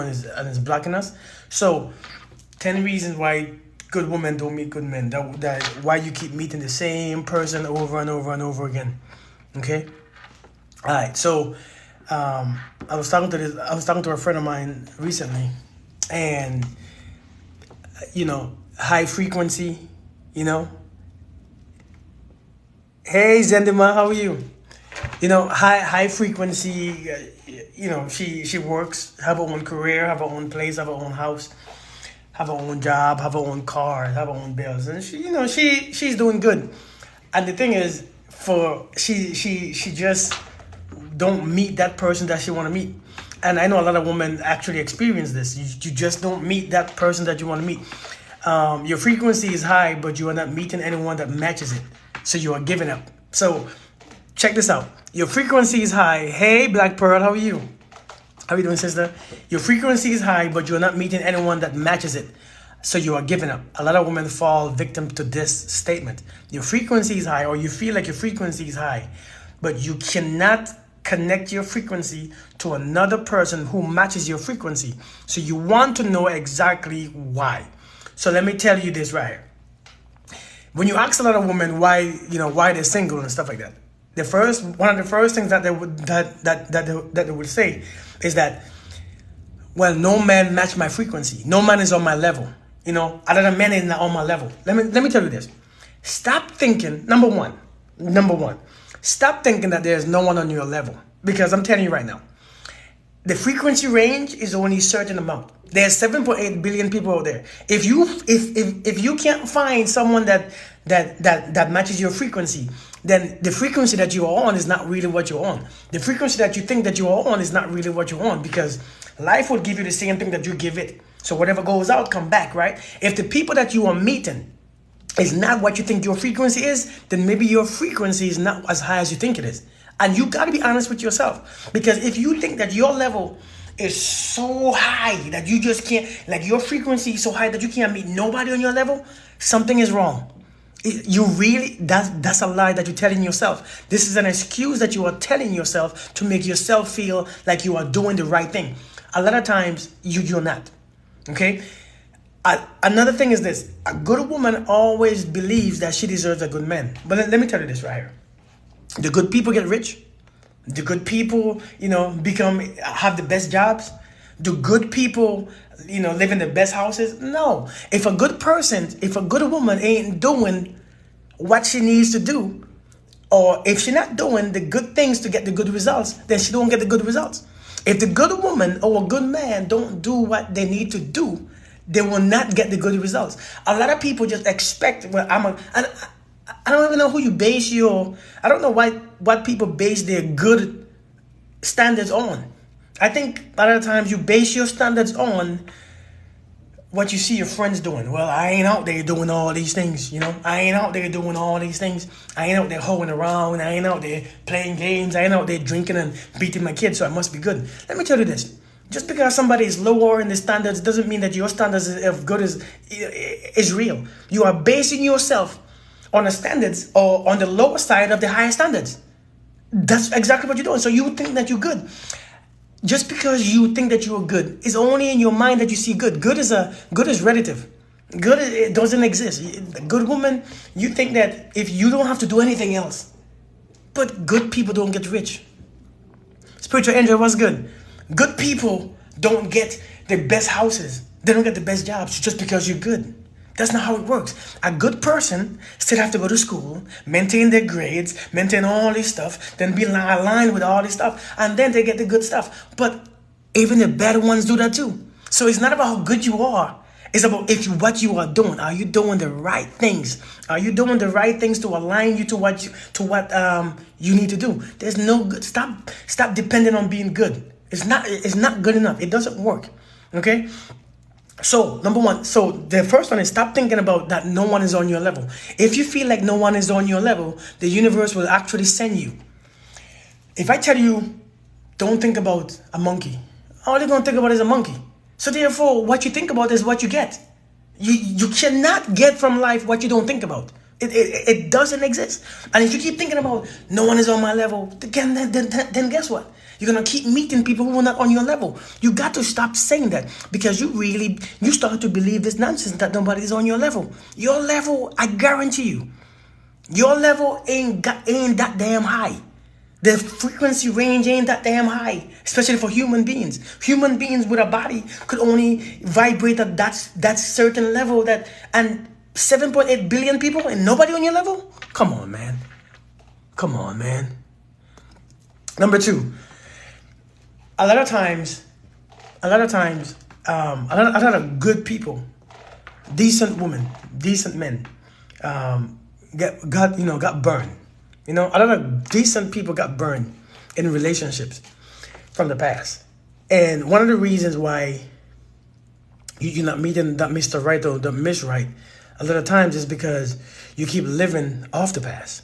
and is blocking us. So, 10 reasons why good women don't meet good men. That why you keep meeting the same person over and over and over again. Okay. All right. So, I was talking to a friend of mine recently, and high frequency. You know, hey Zendima, how are you? High frequency. She works, have her own career, have her own place, have her own house, have her own job, have her own car, have her own bills, and she's doing good. And the thing is, for she just don't meet that person that she want to meet. And I know a lot of women actually experience this. You just don't meet that person that you want to meet. Your frequency is high, but you are not meeting anyone that matches it. So you are giving up. So check this out. Your frequency is high. Hey, Black Pearl, how are you? How are you doing, sister? Your frequency is high, but you're not meeting anyone that matches it. So you are giving up. A lot of women fall victim to this statement. Your frequency is high, or you feel like your frequency is high, but you cannot connect your frequency to another person who matches your frequency. So you want to know exactly why. So let me tell you this right here. When you ask a lot of women why they're single and stuff like that, one of the first things that they would say is that, well, no man match my frequency. No man is on my level. Other man is not on my level. Let me tell you this. Stop thinking, number one, stop thinking that there's no one on your level. Because I'm telling you right now, the frequency range is only a certain amount. There's 7.8 billion people out there. If you can't find someone that matches your frequency, then the frequency that you are on is not really what you're on. The frequency that you think that you are on is not really what you're on, because life will give you the same thing that you give it. So whatever goes out, come back, right? If the people that you are meeting is not what you think your frequency is, then maybe your frequency is not as high as you think it is. And you got to be honest with yourself. Because if you think that your level is so high that you just can't, like your frequency is so high that you can't meet nobody on your level, something is wrong. That's a lie that you're telling yourself. This is an excuse that you are telling yourself to make yourself feel like you are doing the right thing. A lot of times you're not. Okay? Another thing is this. A good woman always believes that she deserves a good man. But let me tell you this right here. The good people get rich. The good people, have the best jobs. The good people, live in the best houses. No. If a good woman ain't doing what she needs to do, or if she's not doing the good things to get the good results, then she don't get the good results. If the good woman or a good man don't do what they need to do, they will not get the good results. A lot of people just expect, I don't even know who you base I don't know what people base their good standards on. I think a lot of times you base your standards on what you see your friends doing. Well, I ain't out there doing all these things, I ain't out there doing all these things. I ain't out there hoeing around. I ain't out there playing games. I ain't out there drinking and beating my kids, so I must be good. Let me tell you this. Just because somebody is lower in the standards doesn't mean that your standards of good is real. You are basing yourself on the standards or on the lower side of the higher standards. That's exactly what you're doing. So you think that you're good. Just because you think that you are good, it's only in your mind that you see good. Good is relative. Good, it doesn't exist. A good woman, you think that if you don't have to do anything else. But good people don't get rich. Spiritual angel, what's good? Good people don't get the best houses. They don't get the best jobs just because you're good. That's not how it works. A good person still have to go to school, maintain their grades, maintain all this stuff, then be aligned with all this stuff, and then they get the good stuff. But even the bad ones do that too. So it's not about how good you are. It's about what you are doing. Are you doing the right things? Are you doing the right things to align you to what you need to do? There's no good. Stop depending on being good. It's not good enough. It doesn't work. Okay? So, number one, the first one is stop thinking about that no one is on your level. If you feel like no one is on your level, the universe will actually send you. If I tell you, don't think about a monkey, all you're going to think about is a monkey. So therefore, what you think about is what you get. You cannot get from life what you don't think about. It doesn't exist. And if you keep thinking about no one is on my level, again, then guess what? You're going to keep meeting people who are not on your level. You got to stop saying that, because you start to believe this nonsense that nobody is on your level. Your level, I guarantee you, your level ain't that damn high. The frequency range ain't that damn high, especially for human beings. Human beings with a body could only vibrate at that certain level, and 7.8 billion people and nobody on your level? Come on, man. Come on, man. Number two, a lot of times, a lot of good people, decent women, decent men, got burned. A lot of decent people got burned in relationships from the past. And one of the reasons why you're not meeting that Mr. Right or the Miss Right a lot of times is because you keep living off the past.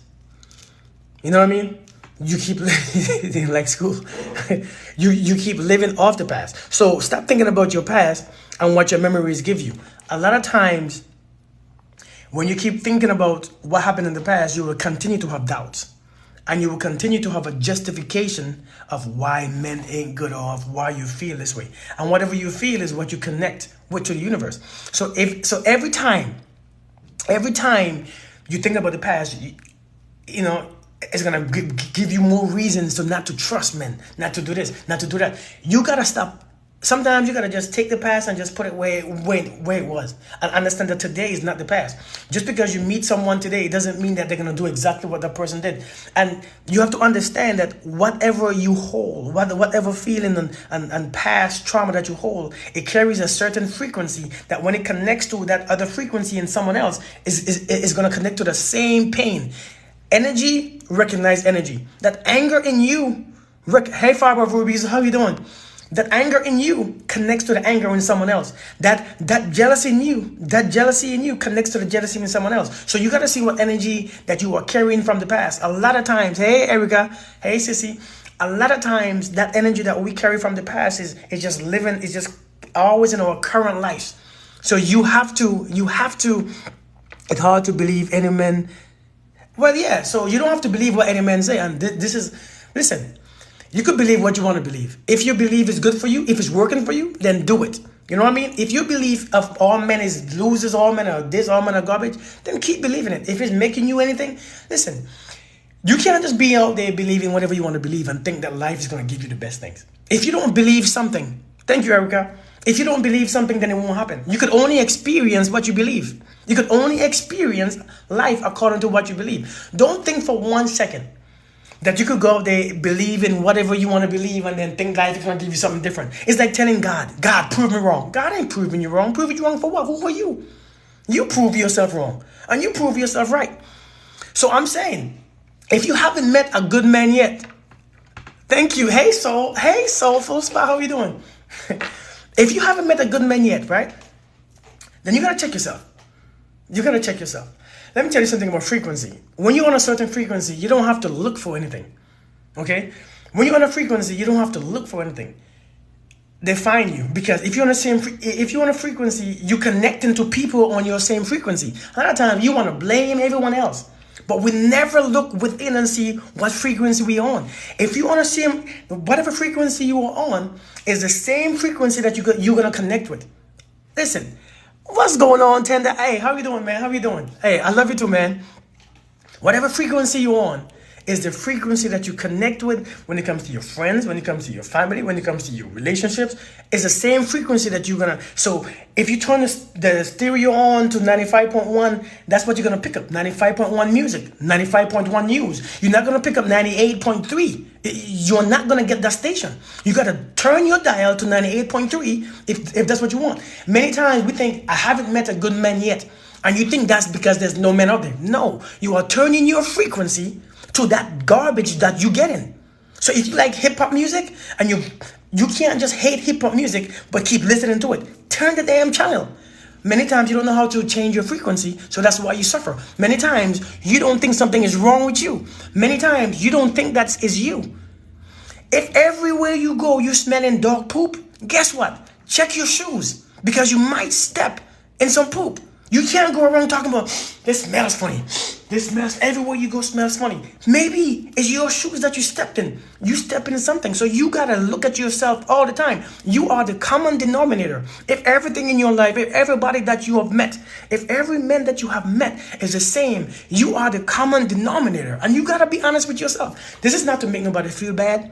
You know what I mean? You keep living like school. you keep living off the past. So stop thinking about your past and what your memories give you. A lot of times, when you keep thinking about what happened in the past, you will continue to have doubts. And you will continue to have a justification of why men ain't good, or of why you feel this way. And whatever you feel is what you connect with to the universe. So every time you think about the past, it's gonna give you more reasons to not to trust men, not to do this, not to do that. You gotta stop. Sometimes you gotta just take the past and just put it where it was, and understand that today is not the past. Just because you meet someone today, it doesn't mean that they're gonna do exactly what that person did. And you have to understand that whatever you hold, whatever feeling and past trauma that you hold, it carries a certain frequency that when it connects to that other frequency in someone else, is gonna connect to the same pain. Energy, recognize energy. That anger in you, hey Fiber Rubies, how you doing? That anger in you connects to the anger in someone else. That jealousy in you connects to the jealousy in someone else. So you got to see what energy that you are carrying from the past. A lot of times, hey Erica, hey Sissy, a lot of times that energy that we carry from the past is just always in our current lives. So you have to, it's hard to believe any man. Well, yeah, so you don't have to believe what any man say. And listen, you could believe what you want to believe. If you believe it's good for you, if it's working for you, then do it. You know what I mean? If you believe of all men is losers, all men are this, all men are garbage, then keep believing it. If it's making you anything, listen, you can't just be out there believing whatever you want to believe and think that life is going to give you the best things. If you don't believe something, thank you, Erica. If you don't believe something, then it won't happen. You could only experience what you believe. You could only experience life according to what you believe. Don't think for 1 second that you could go out there, believe in whatever you want to believe, and then think life is going to give you something different. It's like telling God, prove me wrong. God ain't proving you wrong. Prove you wrong for what? Who are you? You prove yourself wrong, and you prove yourself right. So I'm saying, if you haven't met a good man yet, thank you. Hey, Soulful Spot, how you doing? If you haven't met a good man yet, right, then you got to check yourself. You got to check yourself. Let me tell you something about frequency. When you're on a certain frequency, you don't have to look for anything. Okay? When you're on a frequency, you don't have to look for anything. They find you, because if you're on a frequency, you connecting to people on your same frequency. A lot of times you want to blame everyone else, but we never look within and see what frequency we're on. If you want to see whatever frequency you are on is the same frequency that you're gonna connect with. Listen. What's going on, Tender? Hey, how you doing, man? How you doing? Hey, I love you too, man. Whatever frequency you're on is the frequency that you connect with when it comes to your friends, when it comes to your family, when it comes to your relationships. It's the same frequency that you're gonna. So if you turn the stereo on to 95.1, that's what you're gonna pick up. 95.1 music, 95.1 news. You're not gonna pick up 98.3. You're not gonna get that station. You gotta turn your dial to 98.3 if that's what you want. Many times we think, I haven't met a good man yet. And you think that's because there's no men out there. No, you are turning your frequency to that garbage that you get in. So if you like hip-hop music and you can't just hate hip-hop music but keep listening to it, turn the damn channel. Many times you don't know how to change your frequency, so that's why you suffer. Many times you don't think something is wrong with you. Many times you don't think that is you. If everywhere you go you smelling dog poop, guess what? Check your shoes, because you might step in some poop. You can't go around talking about, this smells funny. This smells, everywhere you go smells funny. Maybe it's your shoes that you stepped in. You stepped into something. So you got to look at yourself all the time. You are the common denominator. If everything in your life, if everybody that you have met, if every man that you have met is the same, you are the common denominator. And you got to be honest with yourself. This is not to make nobody feel bad.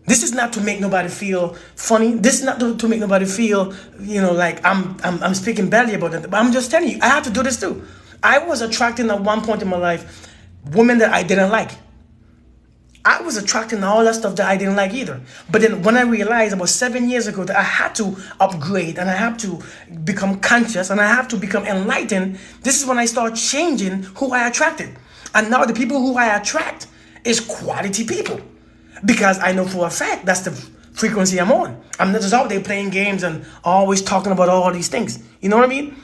This is not to make nobody feel funny. This is not to make nobody feel, like I'm speaking badly about it. But I'm just telling you, I have to do this too. I was attracting at one point in my life women that I didn't like. I was attracting all that stuff that I didn't like either. But then when I realized about 7 years ago that I had to upgrade and I have to become conscious and I have to become enlightened, this is when I start changing who I attracted. And now the people who I attract is quality people. Because I know for a fact that's the frequency I'm on. I'm not just out there playing games and always talking about all these things. You know what I mean?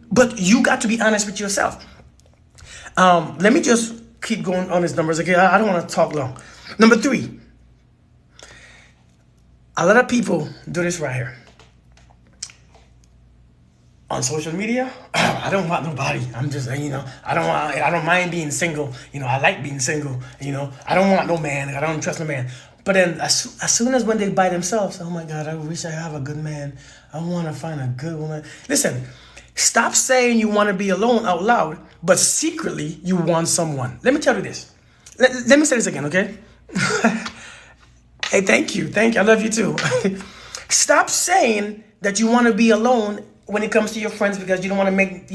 But you got to be honest with yourself. Let me just keep going on these numbers. Okay, I don't want to talk long. Number 3. A lot of people do this right here. On social media, I don't want nobody. I'm just, I don't mind being single. I like being single. I don't want no man. I don't trust no man. But then as soon as when they by themselves, oh my God, I wish I have a good man. I want to find a good woman. Listen, stop saying you want to be alone out loud, but secretly you want someone. Let me tell you this. Let me say this again, okay? Hey, thank you. I love you too. Stop saying that you want to be alone when it comes to your friends because you don't want to make,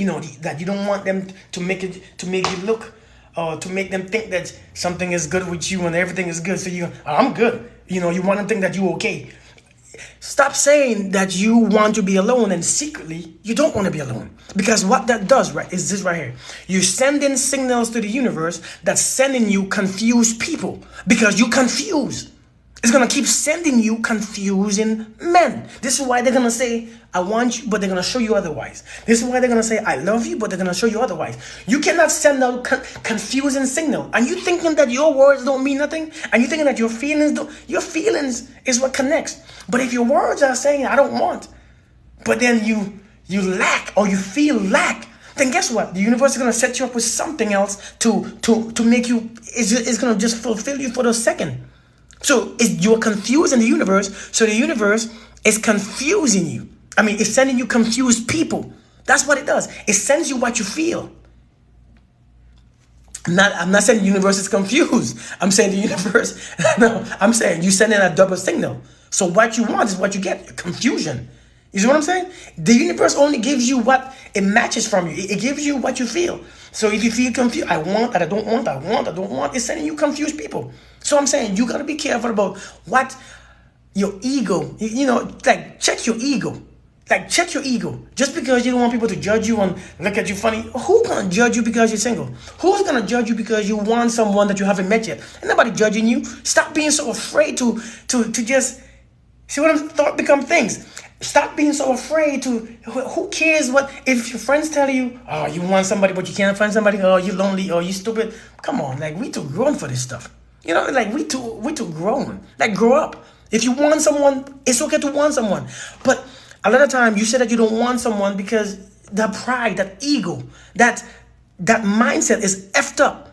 that you don't want them to make you look or to make them think that something is good with you and everything is good. So I'm good. You want them to think that you're okay. Stop saying that you want to be alone and secretly you don't want to be alone. Because what that does, right, is this right here. You're sending signals to the universe that's sending you confused people because you confuse. It's going to keep sending you confusing men. This is why they're going to say, I want you, but they're going to show you otherwise. This is why they're going to say, I love you, but they're going to show you otherwise. You cannot send out confusing signal. And you thinking that your words don't mean nothing? And you thinking that your feelings is what connects. But if your words are saying, I don't want, but then you lack or you feel lack, then guess what? The universe is going to set you up with something else to make you, it's going to just fulfill you for the second. So you're confusing the universe. So the universe is confusing you. I mean, it's sending you confused people. That's what it does. It sends you what you feel. I'm not saying the universe is confused. I'm saying the universe, no, I'm saying you send in a double signal. So what you want is what you get, confusion. You see what I'm saying? The universe only gives you what it matches from you. It gives you what you feel. So if you feel confused, I want, I don't want, it's sending you confused people. So I'm saying you got to be careful about what your ego, check your ego. Check your ego. Just because you don't want people to judge you and look at you funny, who's going to judge you because you're single? Who's going to judge you because you want someone that you haven't met yet? Ain't nobody judging you. Stop being so afraid to just, see what I'm become things. Stop being so afraid to, who cares what, if your friends tell you, oh, you want somebody but you can't find somebody, oh, you're lonely, oh, you stupid. Come on, we too grown for this stuff. We too grown. Grow up. If you want someone, it's okay to want someone. But a lot of time you say that you don't want someone because that pride, that ego, that mindset is effed up.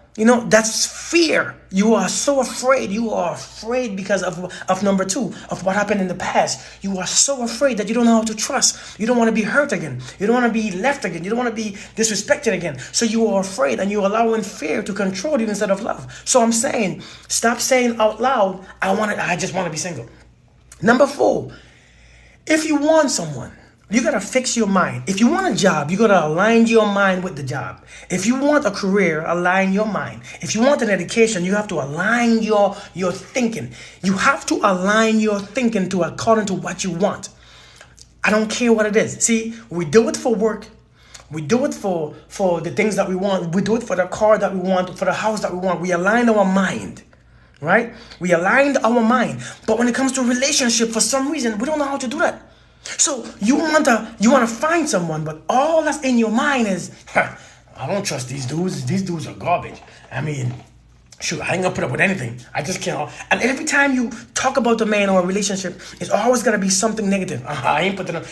That's fear. You are so afraid. You are afraid because of number 2, of what happened in the past. You are so afraid that you don't know how to trust. You don't want to be hurt again. You don't want to be left again. You don't want to be disrespected again. So you are afraid and you're allowing fear to control you instead of love. So I'm saying, stop saying out loud, I just want to be single. Number 4, if you want someone, you got to fix your mind. If you want a job, you got to align your mind with the job. If you want a career, align your mind. If you want an education, you have to align your thinking. You have to align your thinking according to what you want. I don't care what it is. See, we do it for work. We do it for the things that we want. We do it for the car that we want, for the house that we want. We align our mind, right? We aligned our mind. But when it comes to relationship, for some reason, we don't know how to do that. So you want to find someone, but all that's in your mind is, I don't trust these dudes. These dudes are garbage. I mean, Shoot, I ain't gonna put up with anything. I just can't. And every time you talk about a man or a relationship, it's always gonna be something negative. I ain't putting up,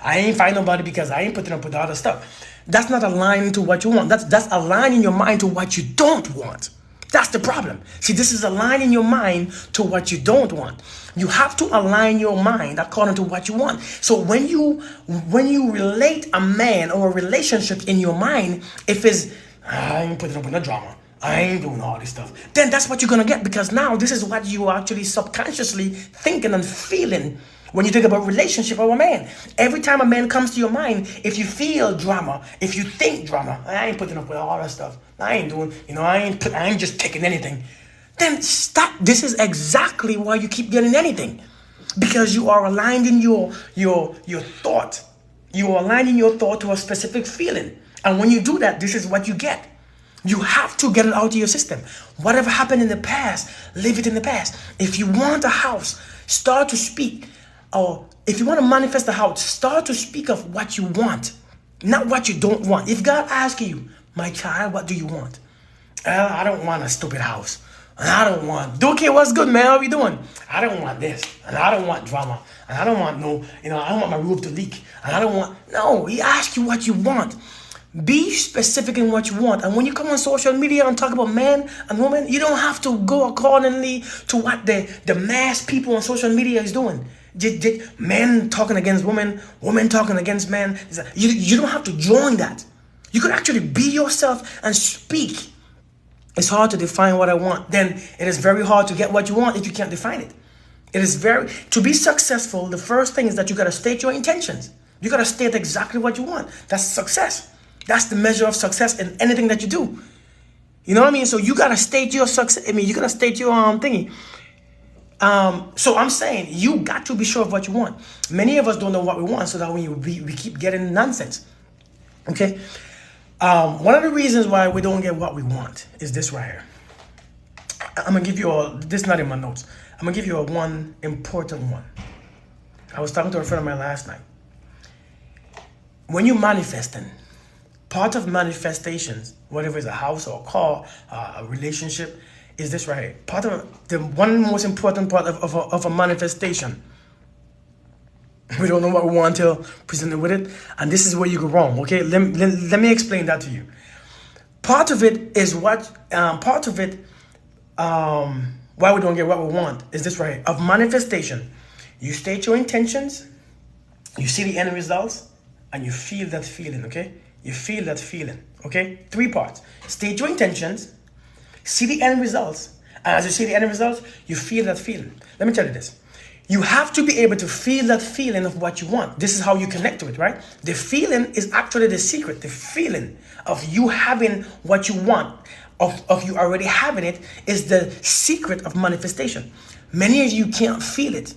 I ain't find nobody because I ain't putting up with all the stuff. That's not aligning to what you want. That's aligning your mind to what you don't want. That's the problem. See, this is aligning your mind to what you don't want. You have to align your mind according to what you want. So when you relate a man or a relationship in your mind, if it's I ain't putting up with no drama, I ain't doing all this stuff, then that's what you're gonna get, because now this is what you are actually subconsciously thinking and feeling when you think about relationship or a man. Every time a man comes to your mind, if you feel drama, if you think drama, I ain't putting up with all that stuff, I ain't doing, I ain't just taking anything, then stop. This is exactly why you keep getting anything, because you are aligning your thought. You are aligning your thought to a specific feeling, and when you do that, this is what you get. You have to get it out of your system. Whatever happened in the past, leave it in the past. If you want a house, start to speak. Or if you want to manifest a house, start to speak of what you want, not what you don't want. If God asks you, my child, what do you want? I don't want a stupid house. And I don't want, okay, what's good, man? How are you doing? I don't want this. And I don't want drama. And I don't want I don't want my roof to leak. And I don't want, no, he asks you what you want. Be specific in what you want. And when you come on social media and talk about man and woman, you don't have to go accordingly to what the mass people on social media is doing. Men talking against women, women talking against men. You don't have to join that. You could actually be yourself and speak. It's hard to define what I want. Then it is very hard to get what you want if you can't define it. To be successful, the first thing is that you got to state your intentions. You got to state exactly what you want. That's success. That's the measure of success in anything that you do. You know what I mean? So you got to state your success. You got to state your thingy. So I'm saying you got to be sure of what you want. Many of us don't know what we want, so that when we keep getting nonsense. Okay? One of the reasons why we don't get what we want is this right here. I'm going to give you this is not in my notes. I'm going to give you one important one. I was talking to a friend of mine last night. When you're manifesting, part of manifestations, whatever it's a house or a car, a relationship, is this right here. Part of the one most important part of a manifestation. We don't know what we want until presented with it, and this is where you go wrong. Okay, let me explain that to you. Part of it is why we don't get what we want is this right here. Of manifestation, you state your intentions, you see the end results, and you feel that feeling. Okay. You feel that feeling, okay? 3 parts. State your intentions, see the end results, and as you see the end results, you feel that feeling. Let me tell you this. You have to be able to feel that feeling of what you want. This is how you connect to it, right? The feeling is actually the secret. The feeling of you having what you want, of you already having it, is the secret of manifestation. Many of you can't feel it.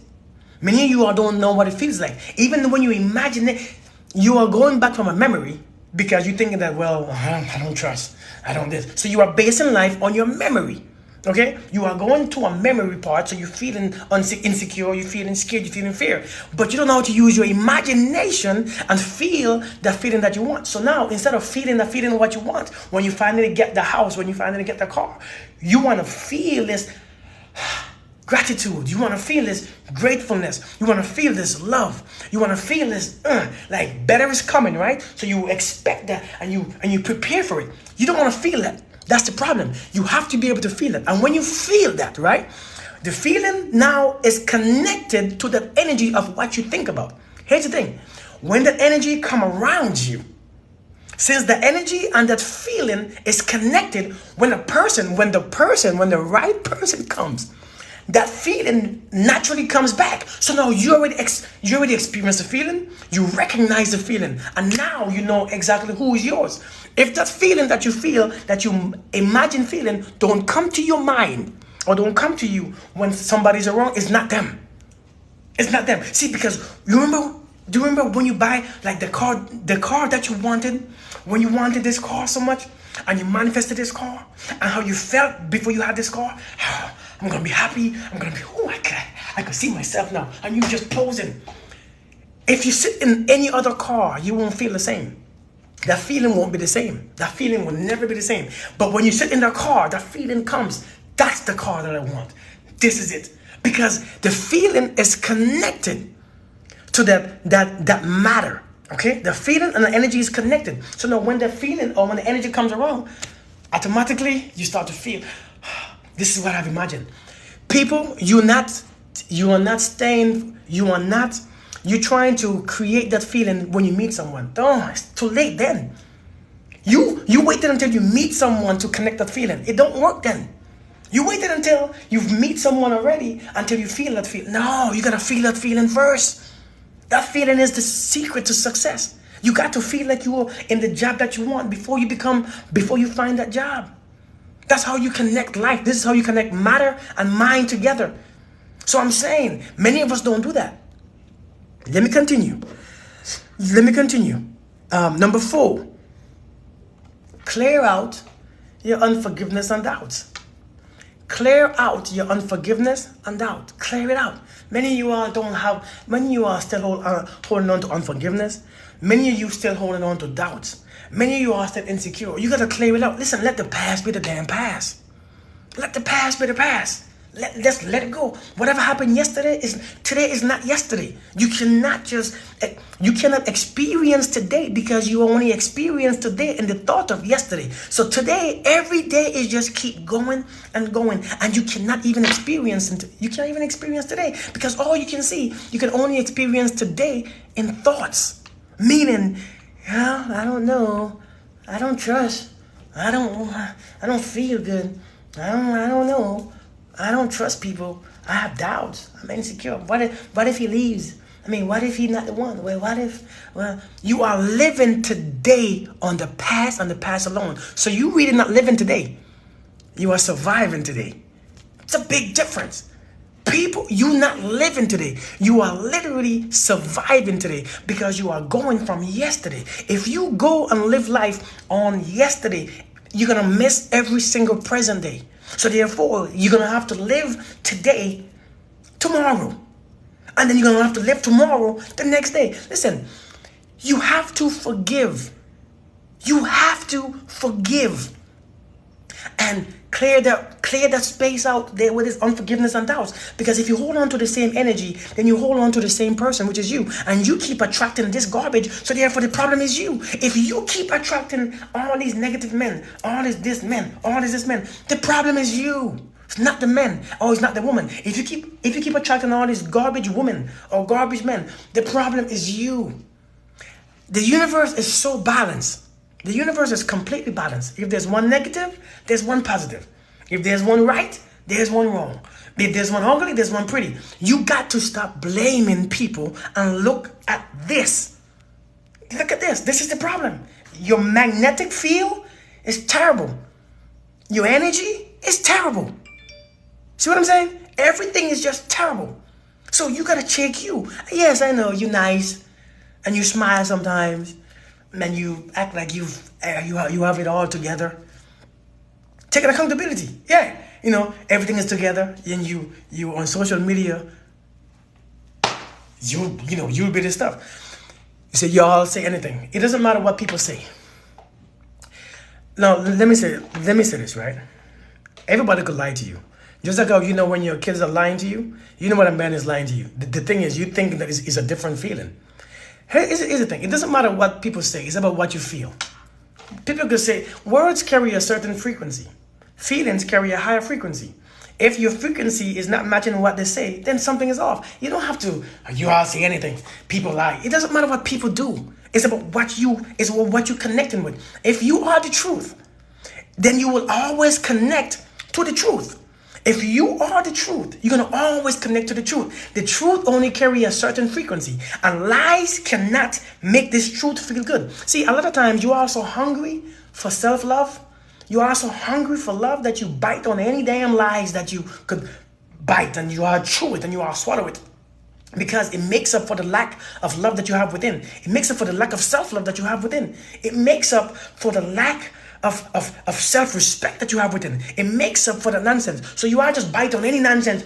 Many of you don't know what it feels like. Even when you imagine it, you are going back from a memory, because you're thinking that, well, I don't trust, I don't this. So you are basing life on your memory, okay? You are going to a memory part, so you're feeling insecure, you're feeling scared, you're feeling fear. But you don't know how to use your imagination and feel that feeling that you want. So now, instead of feeling the feeling of what you want, when you finally get the house, when you finally get the car, you want to feel this gratitude. You want to feel this gratefulness. You want to feel this love. You want to feel this like better is coming, right? So you expect that and you prepare for it. You don't want to feel that. That's the problem. You have to be able to feel it. And when you feel that, right, the feeling now is connected to the energy of what you think about. Here's the thing. When that energy come around you, since the energy and that feeling is connected, when the right person comes, that feeling naturally comes back. So now you already experienced the feeling, you recognize the feeling, and now you know exactly who is yours. If that feeling that you feel, that you imagine feeling, don't come to your mind or don't come to you when somebody's around, it's not them. It's not them. See, because do you remember when you buy like the car that you wanted, when you wanted this car so much, and you manifested this car, and how you felt before you had this car? I'm going to be happy. I'm going to be, I can see myself now. And you just posing. If you sit in any other car, you won't feel the same. that feeling won't be the same. That feeling will never be the same. But when you sit in the car, that feeling comes. That's the car that I want. This is it. Because the feeling is connected to that matter. Okay? The feeling and the energy is connected. So now when the feeling or when the energy comes around, automatically you start to feel, this is what I've imagined. People, you're trying to create that feeling when you meet someone. Oh, it's too late then. You waited until you meet someone to connect that feeling. It don't work then. You waited until you've meet someone already until you feel that feeling. No, you gotta feel that feeling first. That feeling is the secret to success. You got to feel like you are in the job that you want before you find that job. That's how you connect life. This is how you connect matter and mind together. So I'm saying many of us don't do that. Let me continue. Number 4, clear out your unforgiveness and doubts. Clear out your unforgiveness and doubt. Clear it out. Many of you are still holding on to unforgiveness. Many of you still holding on to doubts. Many of you are still insecure. You got to clear it out. Listen, let the past be the damn past. Let the past be the past. Let's let it go. Whatever happened today is not yesterday. You cannot experience today because you only experience today in the thought of yesterday. So today, every day is just keep going and going, and you cannot even experience today because all you can only experience today in thoughts. Meaning, I don't know, I don't trust, I don't feel good, I don't know. I don't trust people. I have doubts. I'm insecure. What if he leaves? What if he's not the one? Well, you are living today on the past and the past alone. So you really not living today. You are surviving today. It's a big difference. People, you not living today. You are literally surviving today because you are going from yesterday. If you go and live life on yesterday, you're going to miss every single present day. So therefore, you're going to have to live today, tomorrow. And then you're going to have to live tomorrow, the next day. Listen, you have to forgive. You have to forgive. And clear that space out there with this unforgiveness and doubts. Because if you hold on to the same energy, then you hold on to the same person, which is you. And you keep attracting this garbage. So therefore, the problem is you. If you keep attracting all these negative men, all this men, the problem is you. It's not the men or it's not the woman. If you keep attracting all these garbage women or garbage men, the problem is you. The universe is so balanced. The universe is completely balanced. If there's one negative, there's one positive. If there's one right, there's one wrong. If there's one ugly, there's one pretty. You got to stop blaming people and look at this. Look at this. This is the problem. Your magnetic field is terrible. Your energy is terrible. See what I'm saying? Everything is just terrible. So you got to check you. Yes, I know you're nice and you smile sometimes. And you act like you have it all together. Take accountability. Yeah, everything is together. And you on social media, you'll be this stuff. You say y'all say anything. It doesn't matter what people say. Now let me say this, right? Everybody could lie to you. Just like how when your kids are lying to you, you know what a man is lying to you. The thing is, you think that is a different feeling. Here's the thing. It doesn't matter what people say. It's about what you feel. People could say, words carry a certain frequency. Feelings carry a higher frequency. If your frequency is not matching what they say, then something is off. You don't have to, you all say anything. People lie. It doesn't matter what people do. It's about what you're connecting with. If you are the truth, then you will always connect to the truth. If you are the truth, you're going to always connect to the truth. The truth only carries a certain frequency. And lies cannot make this truth feel good. See, a lot of times you are so hungry for self-love. You are so hungry for love that you bite on any damn lies that you could bite. And you are chew it and you are swallow it. Because it makes up for the lack of love that you have within. It makes up for the lack of self-love that you have within. It makes up for the lack of self-respect that you have within. It makes up for the nonsense. So you are just bite on any nonsense.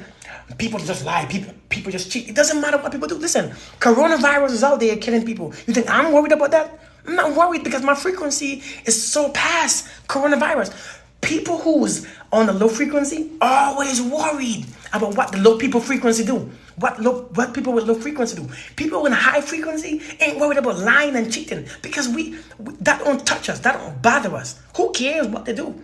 People just lie. People just cheat. It doesn't matter what people do. Listen, coronavirus is out there killing people. You think I'm worried about that? I'm not worried because my frequency is so past coronavirus. People who's on the low frequency always worried about what the low people frequency do. What people with low frequency do. People with high frequency ain't worried about lying and cheating because we that don't touch us. That don't bother us. Who cares what they do?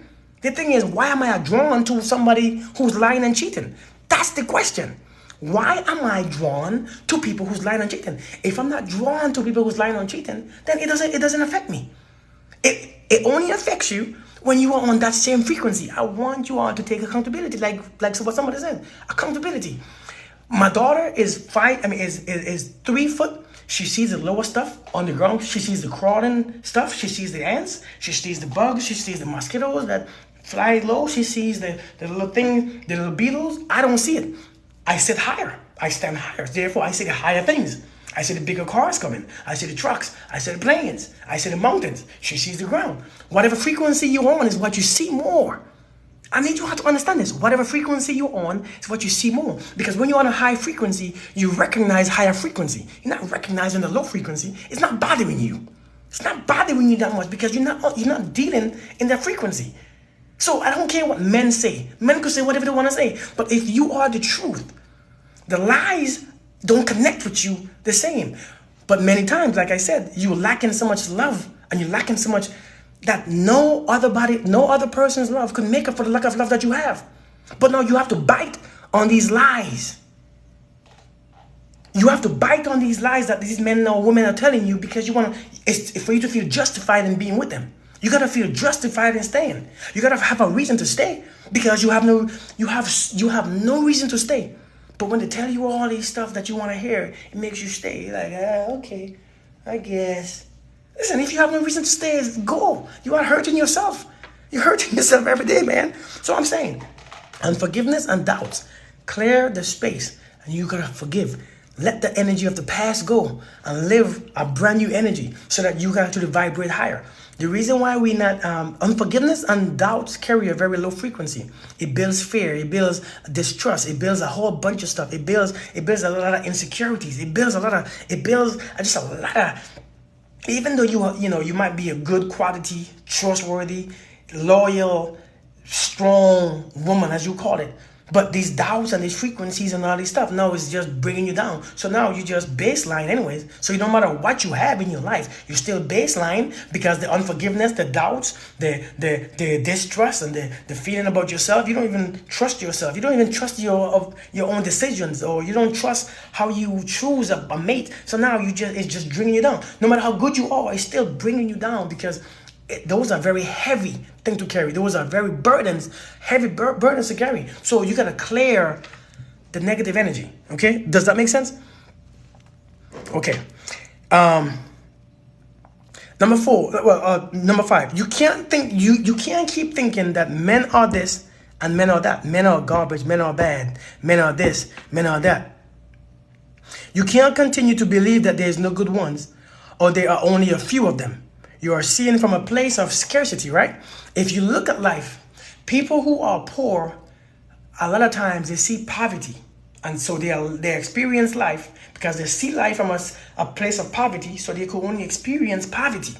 The thing is, why am I drawn to somebody who's lying and cheating? That's the question. Why am I drawn to people who's lying and cheating? If I'm not drawn to people who's lying and cheating, then it doesn't affect me. It only affects you when you are on that same frequency. I want you all to take accountability, like what somebody said. Accountability. My daughter is 3 foot. She sees the lower stuff on the ground. She sees the crawling stuff. She sees the ants. She sees the bugs. She sees the mosquitoes that fly low. She sees the little thing, the little beetles. I don't see it. I sit higher. I stand higher. Therefore, I see the higher things. I see the bigger cars coming. I see the trucks. I see the planes. I see the mountains. She sees the ground. Whatever frequency you're on is what you see more. I need you to understand this. Whatever frequency you're on is what you see more. Because when you're on a high frequency, you recognize higher frequency. You're not recognizing the low frequency. It's not bothering you. It's not bothering you that much because you're not dealing in that frequency. So I don't care what men say. Men could say whatever they want to say. But if you are the truth, the lies don't connect with you the same. But many times, like I said, you're lacking so much love and you're lacking so much that no other person's love could make up for the lack of love that you have. But now you have to bite on these lies. You have to bite on these lies that these men or women are telling you because it's for you to feel justified in being with them. You gotta feel justified in staying. You gotta have a reason to stay because you have no reason to stay. But when they tell you all these stuff that you want to hear, it makes you stay. You're like, okay, I guess. Listen, if you have no reason to stay, go. You are hurting yourself. You're hurting yourself every day, man. So I'm saying, unforgiveness and doubts. Clear the space and you gotta forgive. Let the energy of the past go and live a brand new energy so that you can actually vibrate higher. The reason why we not unforgiveness and doubts carry a very low frequency. It builds fear. It builds distrust. It builds a whole bunch of stuff. It builds a lot of insecurities. It builds just a lot of. Even though you might be a good quality, trustworthy, loyal, strong woman, as you call it. But these doubts and these frequencies and all this stuff, now it's just bringing you down. So now you just baseline anyways. So no matter what you have in your life, you still baseline because the unforgiveness, the doubts, the distrust and the feeling about yourself, you don't even trust yourself. You don't even trust your own decisions, or you don't trust how you choose a mate. So now it's just bringing you down. No matter how good you are, it's still bringing you down because those are very heavy things to carry. Those are very heavy burdens to carry. So you gotta clear the negative energy. Okay, does that make sense? Okay. Number 5. You can't keep thinking that men are this and men are that. Men are garbage. Men are bad. Men are this. Men are that. You can't continue to believe that there is no good ones, or there are only a few of them. You are seeing from a place of scarcity, right? If you look at life, people who are poor, a lot of times they see poverty. And so they experience life because they see life from a place of poverty, so they could only experience poverty.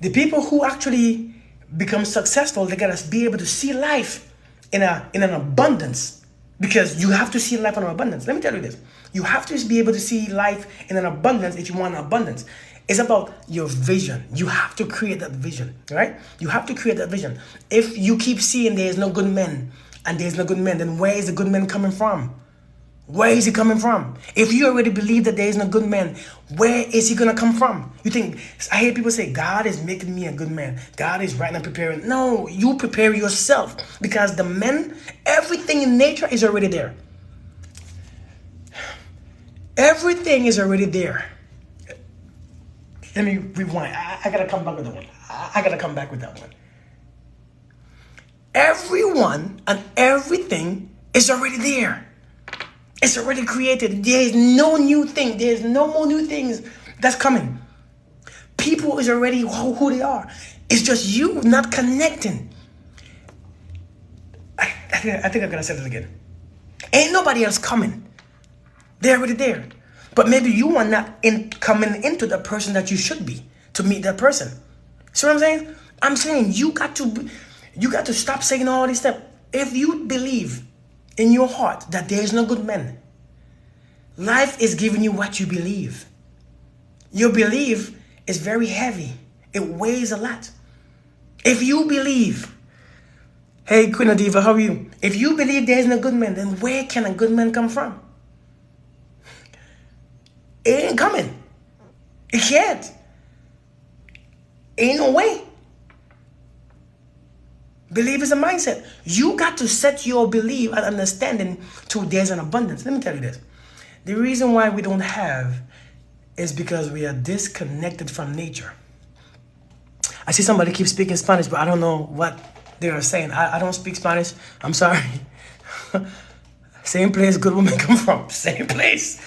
The people who actually become successful, they gotta be able to see life in an abundance, because you have to see life in an abundance. Let me tell you this. You have to be able to see life in an abundance if you want an abundance. It's about your vision. You have to create that vision, right? You have to create that vision. If you keep seeing there's no good men and there's no good men, then where is the good man coming from? Where is he coming from? If you already believe that there is no good man, where is he going to come from? You think, I hear people say, God is making me a good man. God is right now preparing. No, you prepare yourself, because the men, everything in nature is already there. Everything is already there. Let me rewind. I gotta come back with that one. I gotta come back with that one. Everyone and everything is already there. It's already created. There is no new thing. There's no more new things that's coming. People is already who they are. It's just you not connecting. I think I'm gonna say this again. Ain't nobody else coming. They're already there. But maybe you are not coming into the person that you should be to meet that person. See what I'm saying? I'm saying you got to stop saying all this stuff. If you believe in your heart that there is no good men, life is giving you what you believe. Your belief is very heavy. It weighs a lot. If you believe, hey Queen Adiva, how are you? If you believe there is no good man, then where can a good man come from? It ain't coming. It can't. Ain't no way. Belief is a mindset. You got to set your belief and understanding to there's an abundance. Let me tell you this. The reason why we don't have is because we are disconnected from nature. I see somebody keep speaking Spanish, but I don't know what they are saying. I don't speak Spanish. I'm sorry. Same place good women come from. Same place.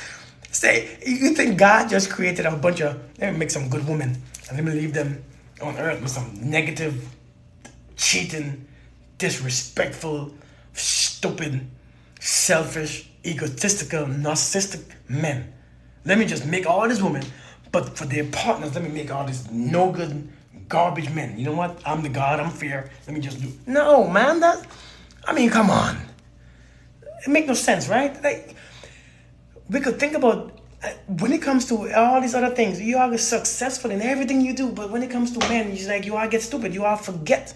You think God just created a bunch of, let me make some good women and let me leave them on earth with some negative, cheating, disrespectful, stupid, selfish, egotistical, narcissistic men. Let me just make all these women, but for their partners, let me make all these no good, garbage men. You know what? I'm the God, I'm fair. Let me just do. No, man, come on. It makes no sense, right? Like, we could think about when it comes to all these other things, you are successful in everything you do, but when it comes to men, it's like you all get stupid, you all forget.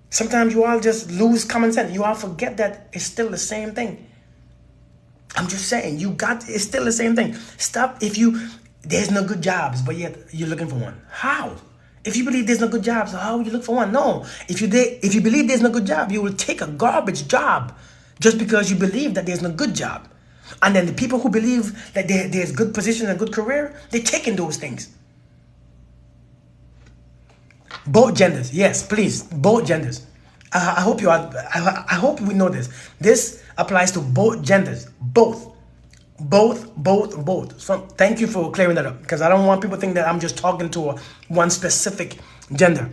Sometimes you all just lose common sense. You all forget that it's still the same thing. I'm just saying, it's still the same thing. Stop there's no good jobs, but yet you're looking for one. How? If you believe there's no good jobs, how would you look for one? No. If you believe there's no good job, you will take a garbage job just because you believe that there's no good job. And then the people who believe that there's good position and good career, they're taking those things. Both genders, yes, please, both genders. I hope we know this. This applies to both genders, both. So thank you for clearing that up, because I don't want people to think that I'm just talking to one specific gender.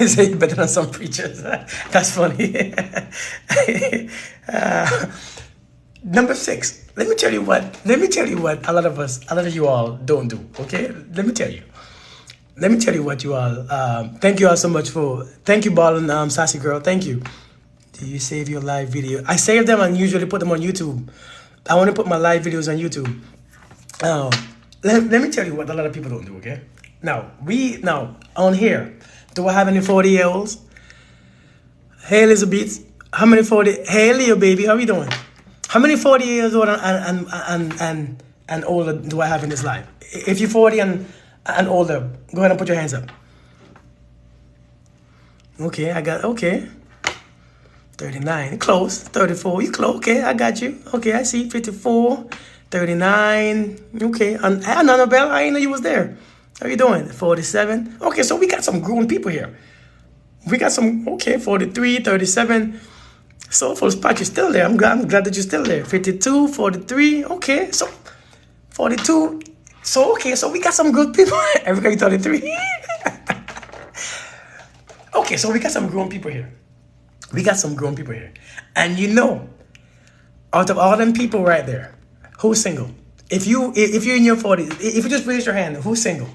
Say better than some preachers. That's funny. Number 6. Let me tell you what a lot of you all don't do. Okay, let me tell you what you all. Thank you all so much thank you, Ballin, Sassy Girl. Thank you. Do you save your live video? I save them and usually put them on YouTube. I want to put my live videos on YouTube. Let me tell you what a lot of people don't do. Okay, now on here, do I have any 40-year-olds? Hey Elizabeth, how many 40? Hey Leo baby, how you doing? How many 40 years old and older do I have in this life? If you're 40 and older, go ahead and put your hands up. Okay. 39, close. 34, you close. Okay, I got you. Okay, I see. 54, 39. Okay, and Annabelle, I didn't know you was there. How you doing? 47. Okay, so we got some grown people here. We got some, 43, 37. So for the spot, you're still there. I'm glad that you're still there. 52, 43. Okay, so 42. So we got some good people. Everybody 33. Okay, so we got some grown people here. And out of all them people right there, who's single? If you're in your 40s, if you just raise your hand, who's single?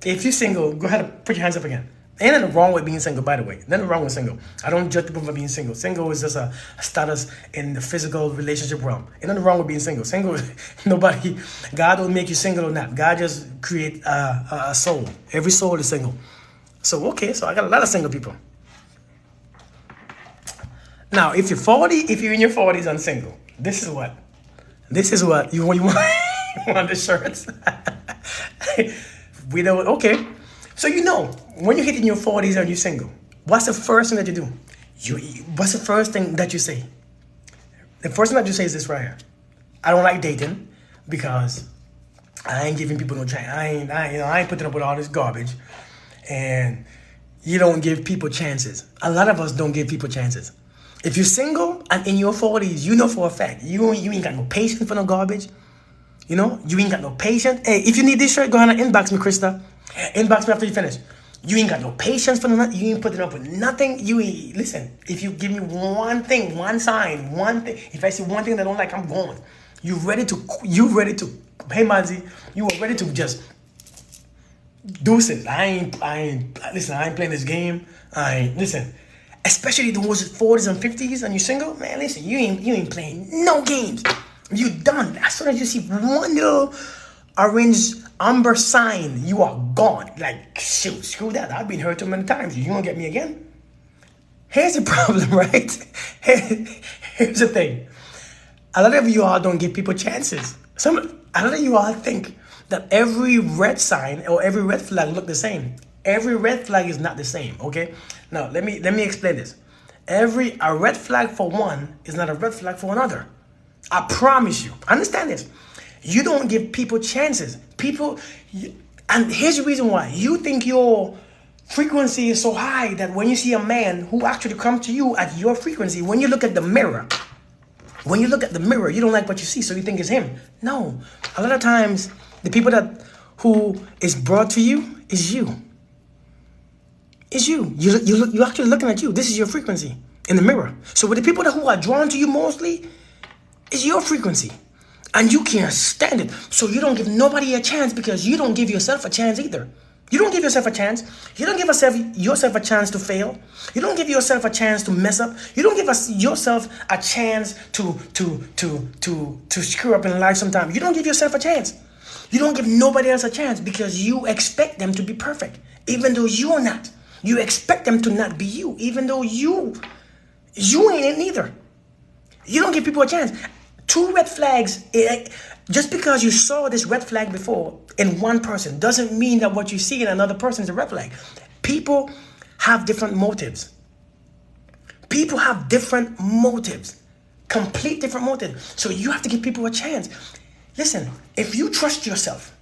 If you're single, go ahead and put your hands up again. Ain't nothing wrong with being single, by the way. Nothing wrong with single. I don't judge people for being single. Single is just a status in the physical relationship realm. Ain't nothing wrong with being single. Single, nobody, God don't make you single or not. God just create a soul. Every soul is single. So I got a lot of single people. Now, if you're in your 40s and single, this is what you want. You want the shirts. We don't. Okay. So when you're hitting your 40s and you're single, what's the first thing that you do? What's the first thing that you say? The first thing that you say is this right here. I don't like dating because I ain't giving people no chance. I ain't putting up with all this garbage. And you don't give people chances. A lot of us don't give people chances. If you're single and in your 40s, you know for a fact, you ain't got no patience for no garbage. You ain't got no patience. Hey, if you need this shirt, go ahead and inbox me, Krista. Inbox me after you finish. You ain't got no patience for nothing. You ain't putting up with nothing. Listen, if you give me one thing, one sign, one thing, if I see one thing that I don't like, I'm going. You ready to hey Manzi, you were ready to just deuce it. Listen, I ain't playing this game. Listen, especially those 40s and 50s and you're single, man, listen, you ain't playing no games. You done. As soon as you see one little orange amber sign, you are gone. Like, shoot, screw that. I've been hurt too many times. You won't get me again? Here's the problem, right? Here's the thing. A lot of you all don't give people chances. A lot of you all think that every red sign or every red flag look the same. Every red flag is not the same, okay? Now, let me explain this. A red flag for one is not a red flag for another. I promise you. Understand this. You don't give people chances. And here's the reason why. You think your frequency is so high that when you see a man who actually comes to you at your frequency, when you look at the mirror, you don't like what you see, so you think it's him. No. A lot of times, the people who is brought to you is you. It's you. You're actually looking at you. This is your frequency in the mirror. So with the people who are drawn to you mostly, it's your frequency. And you can't stand it. So you don't give nobody a chance because you don't give yourself a chance either. You don't give yourself a chance. You don't give yourself a chance to fail. You don't give yourself a chance to mess up. You don't give yourself a chance to screw up in life sometimes. You don't give yourself a chance. You don't give nobody else a chance because you expect them to be perfect, even though you're not. You expect them to not be you, even though you ain't it neither. You don't give people a chance. 2 red flags, just because you saw this red flag before in one person doesn't mean that what you see in another person is a red flag. People have different motives. Complete different motives. So you have to give people a chance. Listen, if you trust yourself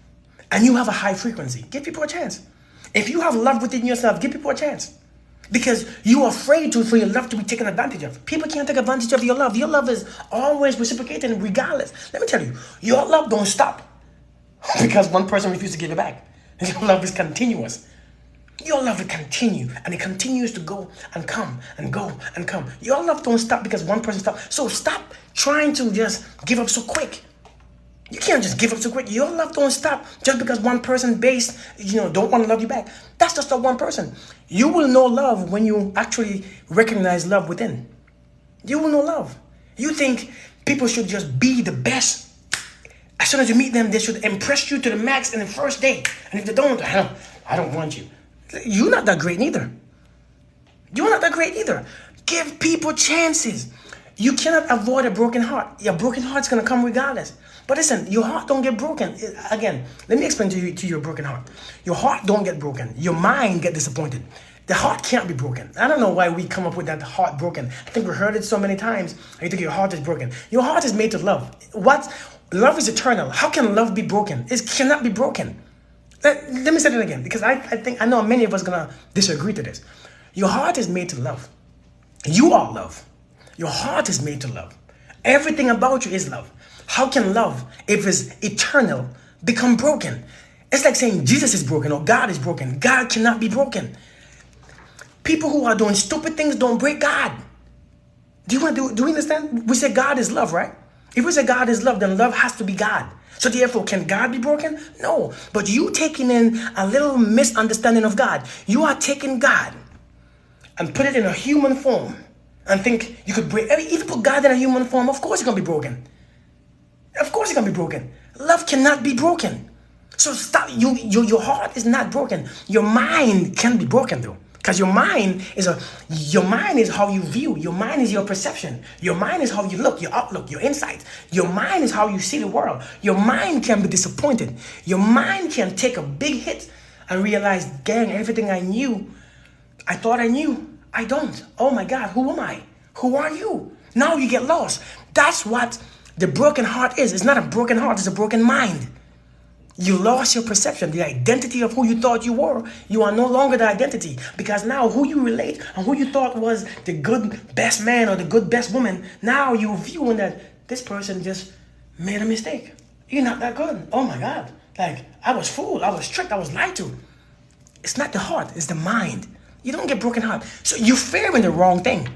and you have a high frequency, give people a chance. If you have love within yourself, give people a chance. Because you're afraid for your love to be taken advantage of. People can't take advantage of your love. Your love is always reciprocating regardless. Let me tell you, your love don't stop because one person refuses to give it back. Your love is continuous. Your love will continue and it continues to go and come and go and come. Your love don't stop because one person stops. So stop trying to just give up so quick. You can't just give up so quick. Your love don't stop just because one person don't want to love you back. That's just that one person. You will know love when you actually recognize love within. You will know love. You think people should just be the best. As soon as you meet them, they should impress you to the max in the first date. And if they don't, I don't want you. You're not that great neither. Give people chances. You cannot avoid a broken heart. Your broken heart's going to come regardless. But listen, your heart don't get broken. Again, let me explain to you your broken heart. Your heart don't get broken. Your mind get disappointed. The heart can't be broken. I don't know why we come up with that heart broken. I think we heard it so many times. And you think your heart is broken. Your heart is made to love. Love is eternal. How can love be broken? It cannot be broken. Let me say that again, because I know many of us are going to disagree to this. Your heart is made to love. You are love. Your heart is made to love. Everything about you is love. How can love, if it's eternal, become broken? It's like saying Jesus is broken or God is broken. God cannot be broken. People who are doing stupid things don't break God. Do you understand? We say God is love, right? If we say God is love, then love has to be God. So therefore, can God be broken? No. But you taking in a little misunderstanding of God. You are taking God and put it in a human form and think you could break. If you put God in a human form, of course it's going to be broken. Of course it's going to be broken. Love cannot be broken. So stop. Your heart is not broken. Your mind can be broken though. Because your mind is how you view. Your mind is your perception. Your mind is how you look, your outlook, your insights. Your mind is how you see the world. Your mind can be disappointed. Your mind can take a big hit and realize, dang, everything I knew, I thought I knew. I don't. Oh my God, who am I? Who are you? Now you get lost. That's what the broken heart is. It's not a broken heart, it's a broken mind. You lost your perception, the identity of who you thought you were. You are no longer the identity because now who you relate and who you thought was the good best man or the good best woman, now you viewing that this person just made a mistake. You're not that good. Oh my God. Like, I was fooled, I was tricked, I was lied to. It's not the heart, it's the mind. You don't get broken heart. So you're fearing the wrong thing.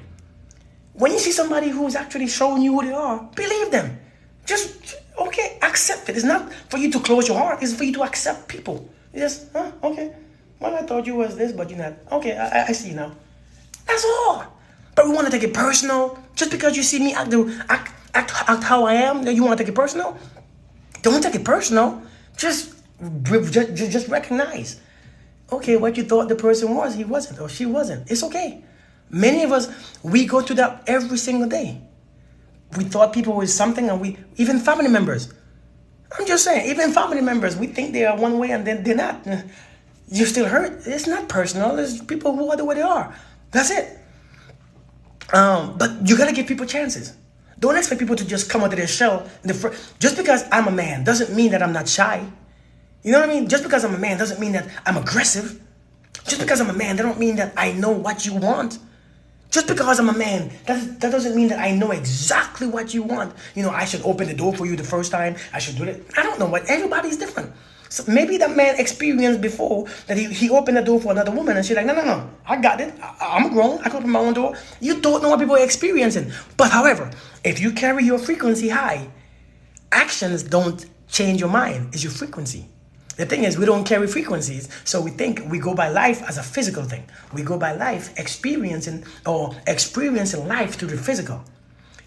When you see somebody who's actually showing you who they are, believe them. Just, Okay, accept it. It's not for you to close your heart. It's for you to accept people. Yes, okay. Well, I thought you was this, but you're not. Okay, I see now. That's all. But we want to take it personal. Just because you see me act how I am, then you want to take it personal? Don't take it personal. Just recognize. Okay, what you thought the person was, he wasn't, or she wasn't. It's okay. Many of us, we go through that every single day. We thought people were something, and even family members. I'm just saying, even family members, we think they are one way and then they're not. You still hurt. It's not personal. It's people who are the way they are. That's it. But you gotta give people chances. Don't expect people to just come out of their shell. Just because I'm a man doesn't mean that I'm not shy. You know what I mean? Just because I'm a man doesn't mean that I'm aggressive. Just because I'm a man, that don't mean that I know what you want. Just because I'm a man, that doesn't mean that I know exactly what you want. I should open the door for you the first time. I should do that. I don't know what. Everybody's different. So maybe that man experienced before that he opened the door for another woman and she's like, no, I got it. I'm grown. I can open my own door. You don't know what people are experiencing. But however, if you carry your frequency high, actions don't change your mind. It's your frequency. The thing is, we don't carry frequencies, so we think we go by life as a physical thing. We go by life experiencing life through the physical.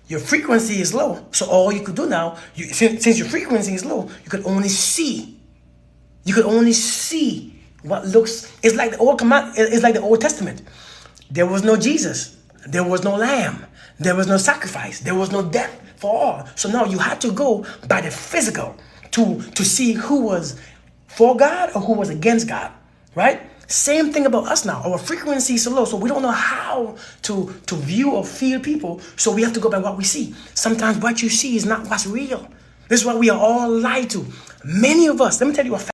Your frequency is low, so all you could do now, since your frequency is low, you could only see. You could only see what looks. It's like the old command. It's like the Old Testament. There was no Jesus. There was no lamb. There was no sacrifice. There was no death for all. So now you had to go by the physical to see who was for God or who was against God, right? Same thing about us now. Our frequency is so low, so we don't know how to view or feel people, so we have to go by what we see. Sometimes what you see is not what's real. This is what we are all lied to. Many of us, let me tell you a fact.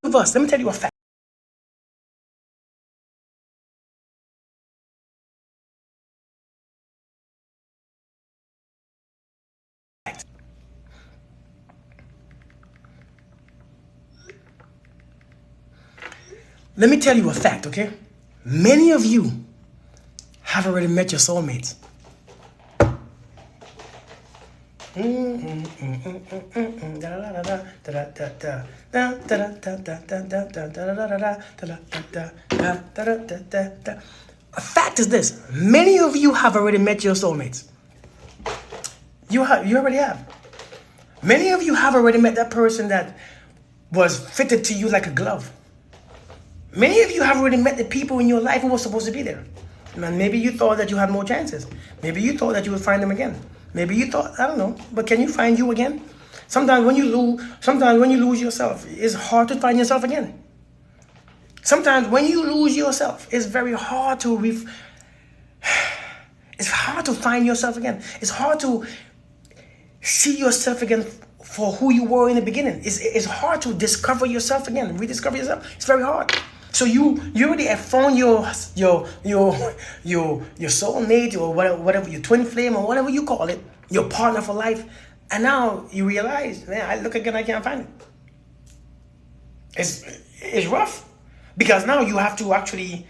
Let me tell you a fact, okay? Many of you have already met your soulmates. A fact is this: many of you have already met your soulmates. You already have. Many of you have already met that person that was fitted to you like a glove. Many of you have already met the people in your life who were supposed to be there. And maybe you thought that you had more chances. Maybe you thought that you would find them again. Maybe you thought, I don't know, but can you find you again? Sometimes when you lose yourself, it's hard to find yourself again. Sometimes when you lose yourself, it's very hard to it's hard to find yourself again. It's hard to see yourself again for who you were in the beginning. It's hard to discover yourself again, rediscover yourself. It's very hard. So you already have found your soulmate or whatever, your twin flame or whatever you call it, your partner for life, and now you realize, man, I look again, I can't find it. It's rough because now you have to actually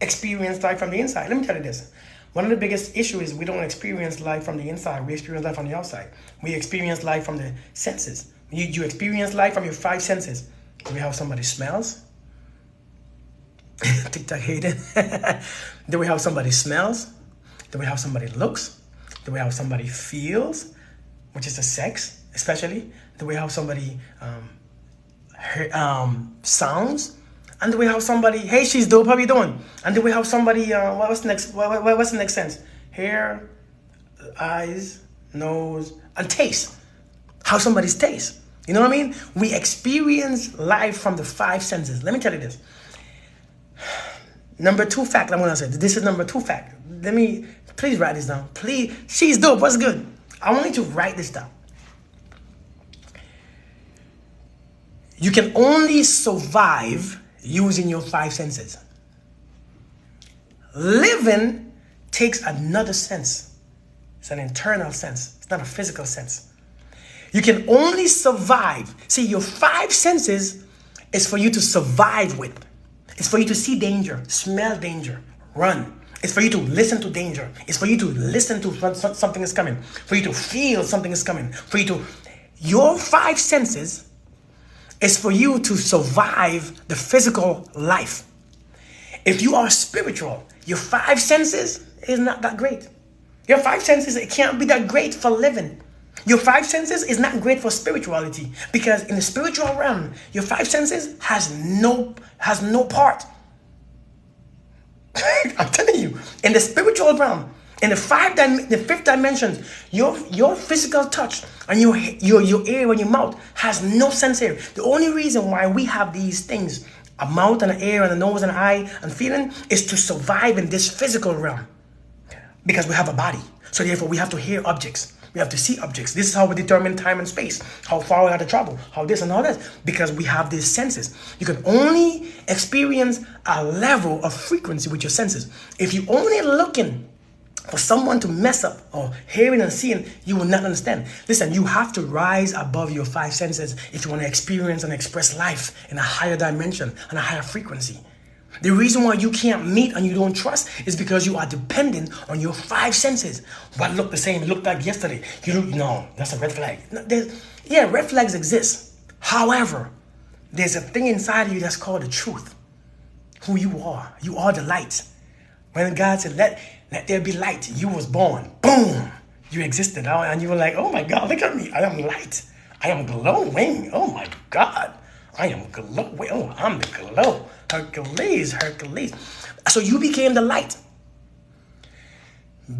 experience life from the inside. Let me tell you this. One of the biggest issues is we don't experience life from the inside. We experience life from the outside. We experience life from the senses. You experience life from your 5 senses. Do we have somebody smells? TikTok hated. Do we have somebody smells? Do we have somebody looks? Do we have somebody feels? Which is the sex, especially. Do we have somebody sounds? And do we have somebody, hey, she's dope, how you doing? And do we have somebody, what's the next sense? Hair, eyes, nose, and taste. How somebody's taste. You know what I mean? We experience life from the 5 senses. Let me tell you this. Number 2 fact I'm going to say. This is number 2 fact. Please write this down. Please. She's dope. What's good? I want you to write this down. You can only survive using your 5 senses. Living takes another sense. It's an internal sense. It's not a physical sense. You can only survive. See, your 5 senses is for you to survive with. It's for you to see danger, smell danger, run. It's for you to listen to danger. It's for you to listen to when something is coming. For you to feel something is coming. For you to Your five senses is for you to survive the physical life. If you are spiritual, your five senses is not that great. Your five senses, it can't be that great for living. Your five senses is not great for spirituality, because in the spiritual realm, your five senses has no part. I'm telling you, in the spiritual realm, in the fifth dimension, your physical touch and your ear and your mouth has no sense here. The only reason why we have these things, a mouth and an ear and a nose and an eye and feeling, is to survive in this physical realm, because we have a body. So therefore we have to hear objects. We have to see objects. This is how we determine time and space, how far we have to travel, how this and how that, because we have these senses. You can only experience a level of frequency with your senses. If you only looking for someone to mess up or hearing and seeing, you will not understand. Listen, you have to rise above your five senses if you want to experience and express life in a higher dimension and a higher frequency. The reason why you can't meet and you don't trust is because you are dependent on your five senses. What looked the same, it looked like yesterday. No, that's a red flag. Red flags exist. However, there's a thing inside of you that's called the truth. Who you are. You are the light. When God said, let there be light, you was born. Boom! You existed. And you were like, oh my God, look at me. I am light. I am glowing. Oh my God. I am glowing. Oh, I'm the glow. Hercules. So you became the light.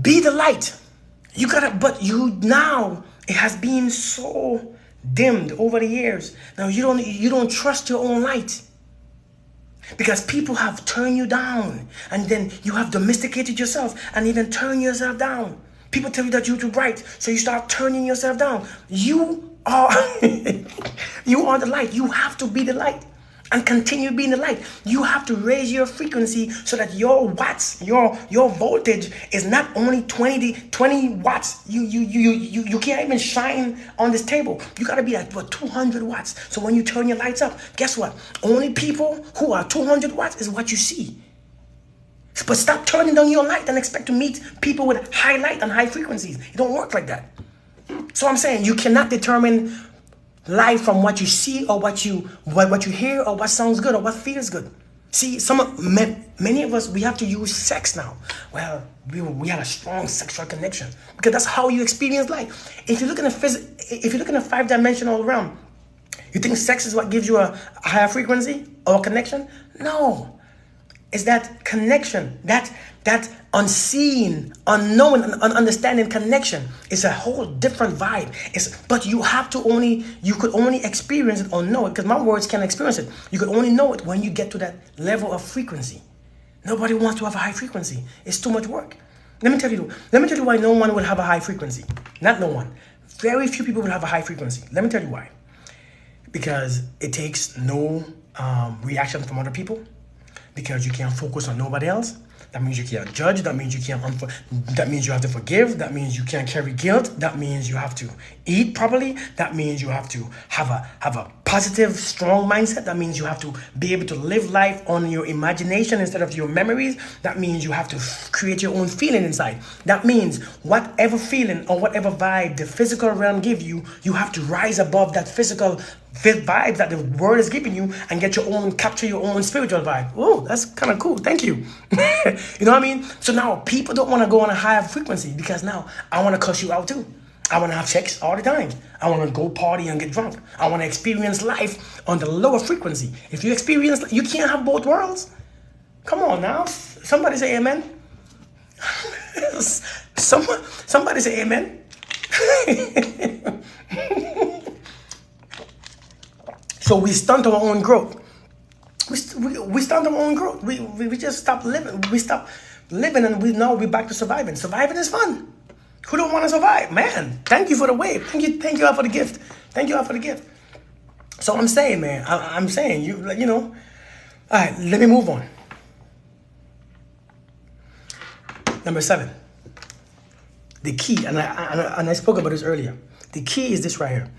Be the light. Now, it has been so dimmed over the years. Now you don't trust your own light. Because people have turned you down, and then you have domesticated yourself and even turned yourself down. People tell you that you're too bright, so you start turning yourself down. You are you are the light. You have to be the light and continue being the light. You have to raise your frequency so that your watts, your voltage is not only 20 watts. You can't even shine on this table. You got to be at 200 watts. So when you turn your lights up, guess what? Only people who are 200 watts is what you see. But stop turning down your light and expect to meet people with high light and high frequencies. It don't work like that. So I'm saying you cannot determine life from what you see or what you hear or what sounds good or what feels good. See, many of us, we have to use sex now. Well, we had a strong sexual connection because that's how you experience life. If you look in a five-dimensional realm, you think sex is what gives you a higher frequency or a connection? No. Is that connection, that unseen, unknown, and understanding connection is a whole different vibe. But you could only experience it or know it, because my words can't experience it. You could only know it when you get to that level of frequency. Nobody wants to have a high frequency. It's too much work. Let me tell you why no one will have a high frequency. Not no one. Very few people will have a high frequency. Let me tell you why. Because it takes no reaction from other people. Because you can't focus on nobody else. That means you can't judge. That means you can't that means you have to forgive. That means you can't carry guilt. That means you have to eat properly. That means you have to have a positive, strong mindset. That means you have to be able to live life on your imagination instead of your memories. That means you have to create your own feeling inside. That means whatever feeling or whatever vibe the physical realm gives you, you have to rise above that physical vibe that the world is giving you and capture your own spiritual vibe. Oh, that's kind of cool. Thank you. You know what I mean? So now people don't want to go on a higher frequency because now I want to cuss you out too. I want to have sex all the time. I want to go party and get drunk. I want to experience life on the lower frequency. If you experience, you can't have both worlds. Come on now. Somebody say amen. Somebody say amen. So we stunt our own growth. We stunt our own growth. We just stop living. We stop living and we're back to surviving. Surviving is fun. Who don't want to survive? Man, thank you for the wave. Thank you all for the gift. Thank you all for the gift. So I'm saying, man, I'm saying, you know. All right, let me move on. Number 7. The key, and I spoke about this earlier. The key is this right here.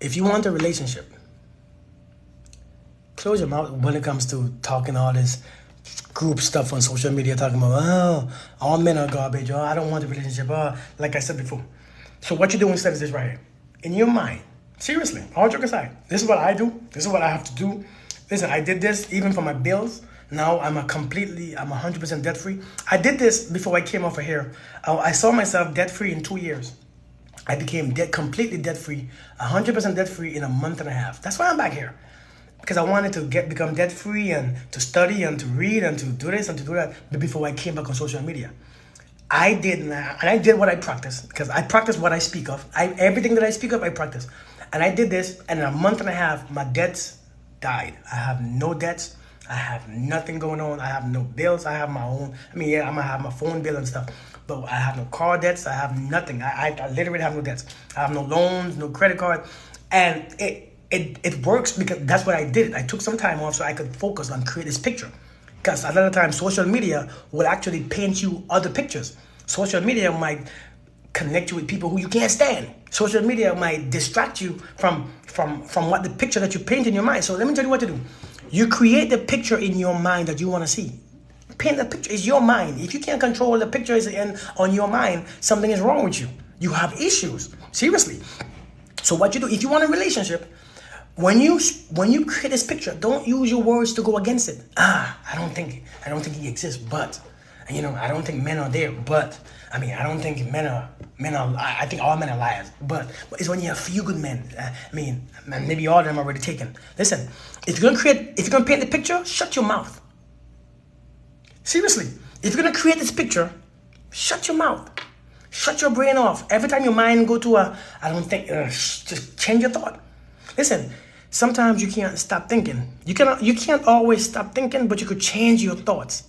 If you want a relationship, close your mouth when it comes to talking all this group stuff on social media, talking about, oh, all men are garbage, oh, I don't want a relationship, oh, like I said before. So what you do instead is this right here. in your mind. Seriously, all joke aside, this is what I do. This is what I have to do. Listen, I did this even for my bills. Now I'm 100% debt free. I did this before I came off of here. I saw myself debt free in 2 years. I became completely debt free, 100% debt free in a month and a half. That's why I'm back here. Because I wanted to become debt free and to study and to read and to do this and to do that. But before I came back on social media, I did what I practice, because I practice what I speak of. Everything that I speak of, I practice. And I did this, and in a month and a half, my debts died. I have no debts. I have nothing going on. I have no bills. I have my own. I mean, yeah, I'm going to have my phone bill and stuff. But I have no car debts. I have nothing. I literally have no debts. I have no loans, no credit card. And it works because that's what I did. I took some time off so I could focus on create this picture. Because a lot of times social media will actually paint you other pictures. Social media might connect you with people who you can't stand. Social media might distract you from what the picture that you paint in your mind. So let me tell you what to do. You create the picture in your mind that you want to see. Paint the picture. It's your mind. If you can't control the picture on your mind, something is wrong with you. You have issues. Seriously. So what you do, if you want a relationship, when you create this picture, don't use your words to go against it. I don't think he exists, but I don't think men are there, but I don't think men are. I think all men are liars, but it's when you have few good men. Maybe all of them are already taken. Listen, if you're gonna paint the picture, shut your mouth. Seriously, if you're gonna create this picture, shut your mouth. Shut your brain off. Every time your mind go to I don't think, just change your thought. Listen, sometimes you can't stop thinking. You can't always stop thinking, but you could change your thoughts.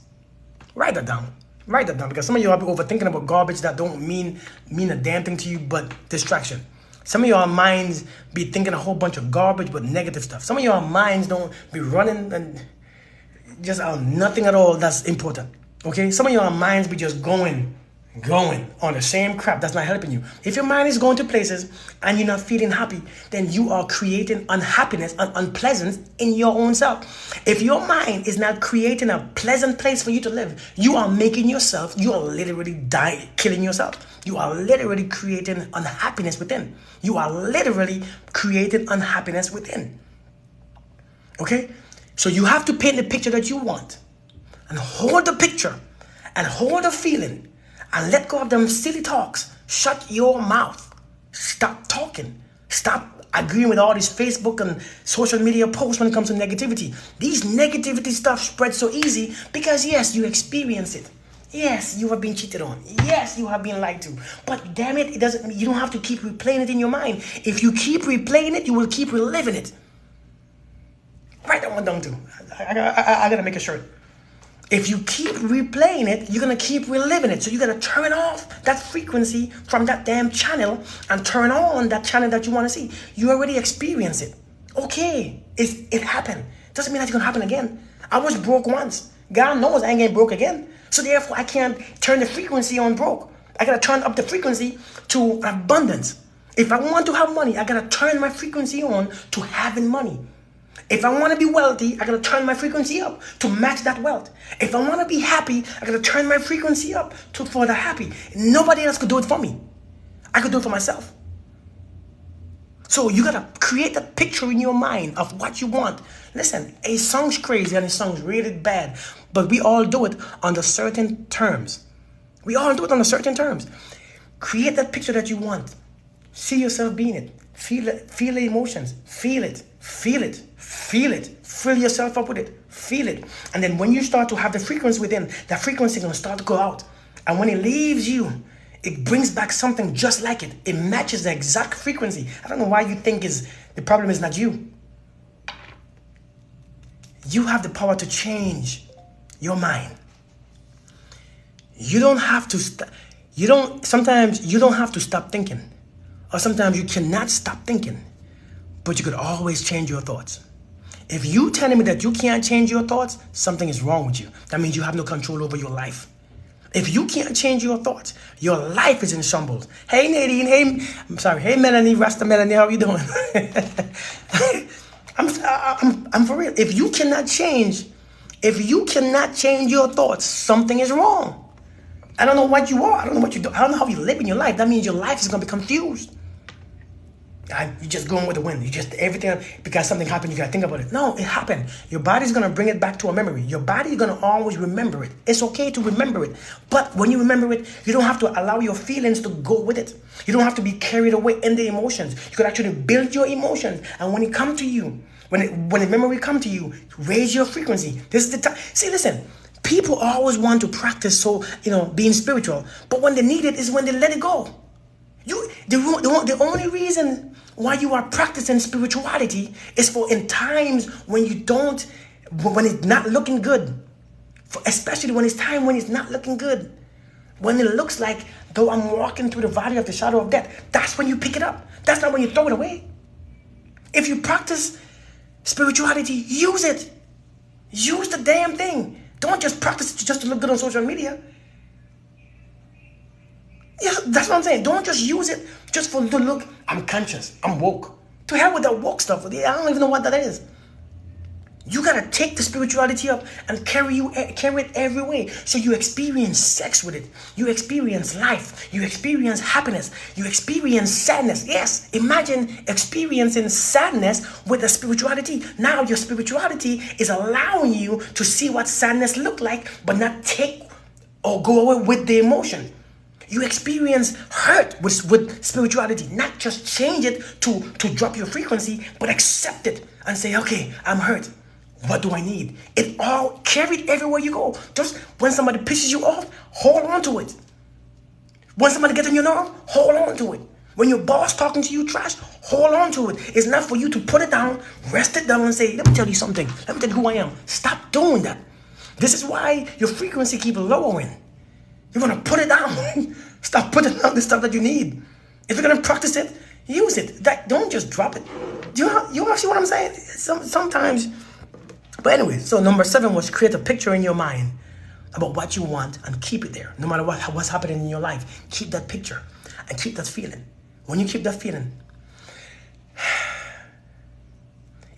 Write that down. Write that down, because some of you are overthinking about garbage that don't mean a damn thing to you, but distraction. Some of your minds be thinking a whole bunch of garbage, but negative stuff. Some of your minds don't be running and just nothing at all that's important. Okay? Some of your minds be just going on the same crap that's not helping you. If your mind is going to places and you're not feeling happy, then you are creating unhappiness and unpleasant in your own self. If your mind is not creating a pleasant place for you to live, you are literally killing yourself. You are literally creating unhappiness within. You are literally creating unhappiness within. Okay? So you have to paint the picture that you want, and hold the picture and hold the feeling. And let go of them silly talks. Shut your mouth. Stop talking. Stop agreeing with all these Facebook and social media posts when it comes to negativity. These negativity stuff spreads so easy because yes, you experience it. Yes, you have been cheated on. Yes, you have been lied to. But damn it, you don't have to keep replaying it in your mind. If you keep replaying it, you will keep reliving it. Write that one down too. I gotta make a shirt. If you keep replaying it, you're going to keep reliving it. So you got to turn off that frequency from that damn channel and turn on that channel that you want to see. You already experienced it. Okay, it happened. Doesn't mean that it's going to happen again. I was broke once. God knows I ain't getting broke again. So therefore, I can't turn the frequency on broke. I got to turn up the frequency to abundance. If I want to have money, I got to turn my frequency on to having money. If I want to be wealthy, I got to turn my frequency up to match that wealth. If I want to be happy, I got to turn my frequency up for the happy. Nobody else could do it for me. I could do it for myself. So you got to create a picture in your mind of what you want. Listen, it sounds crazy and it sounds really bad, but we all do it under certain terms. We all do it under certain terms. Create that picture that you want. See yourself being it. Feel it. Feel the emotions. Feel it. Feel it. Feel it. Fill yourself up with it. Feel it. And then when you start to have the frequency within, that frequency is going to start to go out. And when it leaves you, it brings back something just like it. It matches the exact frequency. I don't know why you think the problem is not you. You have the power to change your mind. You don't have to sometimes you don't have to stop thinking. Or sometimes you cannot stop thinking. But you could always change your thoughts. If you telling me that you can't change your thoughts, something is wrong with you. That means you have no control over your life. If you can't change your thoughts, your life is in shambles. Hey Nadine, hey Melanie, Rasta Melanie, how are you doing? I'm for real. If you cannot change your thoughts, something is wrong. I don't know what you are. I don't know what you do. I don't know how you live in your life. That means your life is going to be confused. You're just going with the wind. You just everything because something happened. You gotta think about it. No, it happened. Your body's gonna bring it back to a memory. Your body's gonna always remember it. It's okay to remember it, but when you remember it, you don't have to allow your feelings to go with it. You don't have to be carried away in the emotions. You can actually build your emotions, and when it come to you, when the memory come to you, raise your frequency. This is the time. See, listen. People always want to practice being spiritual, but when they need it is when they let it go. The only reason why you are practicing spirituality is for in times when when it's not looking good. Especially when it's not looking good. When it looks like, though I'm walking through the valley of the shadow of death, that's when you pick it up. That's not when you throw it away. If you practice spirituality, use it. Use the damn thing. Don't just practice it just to look good on social media. Yeah, that's what I'm saying. Don't just use it just for the look. I'm conscious. I'm woke. To hell with that woke stuff. I don't even know what that is. You gotta take the spirituality up and carry it every way. So you experience sex with it. You experience life. You experience happiness. You experience sadness. Yes, imagine experiencing sadness with the spirituality. Now your spirituality is allowing you to see what sadness look like, but not take or go away with the emotion. You experience hurt with spirituality, not just change it to drop your frequency, but accept it and say, okay, I'm hurt. What do I need? It all carried everywhere you go. Just when somebody pisses you off, hold on to it. When somebody gets on your nerve, hold on to it. When your boss talking to you trash, hold on to it. It's not for you to put it down, rest it down and say, let me tell you something. Let me tell you who I am. Stop doing that. This is why your frequency keeps lowering. You're going to put it down. Stop putting down the stuff that you need. If you're going to practice it, use it. Don't just drop it. You see what I'm saying? Sometimes. But anyway, so number 7 was create a picture in your mind about what you want and keep it there. No matter what's happening in your life, keep that picture and keep that feeling. When you keep that feeling,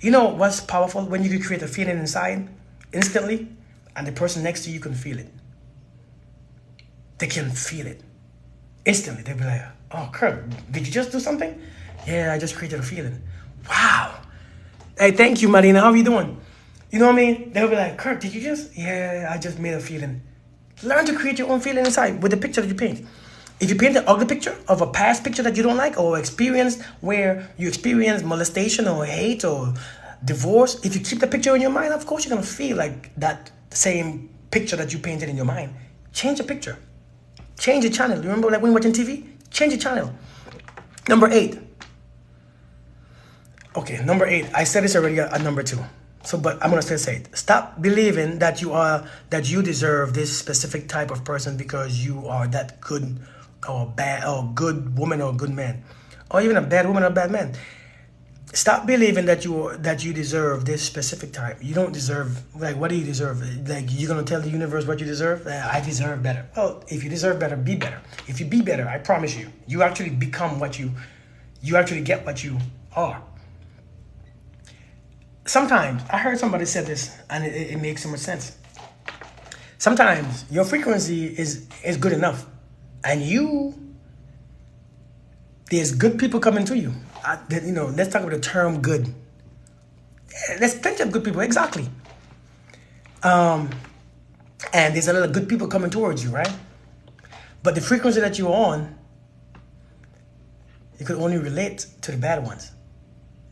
you know what's powerful? When you can create a feeling inside instantly and the person next to you can feel it. They can feel it instantly. They'll be like, oh, Kirk, did you just do something? Yeah, I just created a feeling. Wow. Hey, thank you, Marina. How are you doing? You know what I mean? They'll be like, Kirk, did you just? Yeah, I just made a feeling. Learn to create your own feeling inside with the picture that you paint. If you paint an ugly picture of a past picture that you don't like or experience where you experience molestation or hate or divorce, if you keep the picture in your mind, of course you're going to feel like that same picture that you painted in your mind. Change the picture. Change the channel. You remember like when you're watching TV? Change the channel. Number 8. Okay, number 8. I said this already at number 2. So, but I'm gonna still say it. Stop believing that you deserve this specific type of person because you are that good or bad or good woman or good man, or even a bad woman or bad man. Stop believing that you deserve this specific type. You don't deserve, like, what do you deserve? Like, you're gonna tell the universe what you deserve? I deserve better. Well, if you deserve better, be better. If you be better, I promise you actually become what you actually get what you are. Sometimes, I heard somebody said this, and it makes so much sense. Sometimes your frequency is good enough, and there's good people coming to you. Let's talk about the term good. There's plenty of good people, exactly. And there's a lot of good people coming towards you, right? But the frequency that you're on, you could only relate to the bad ones.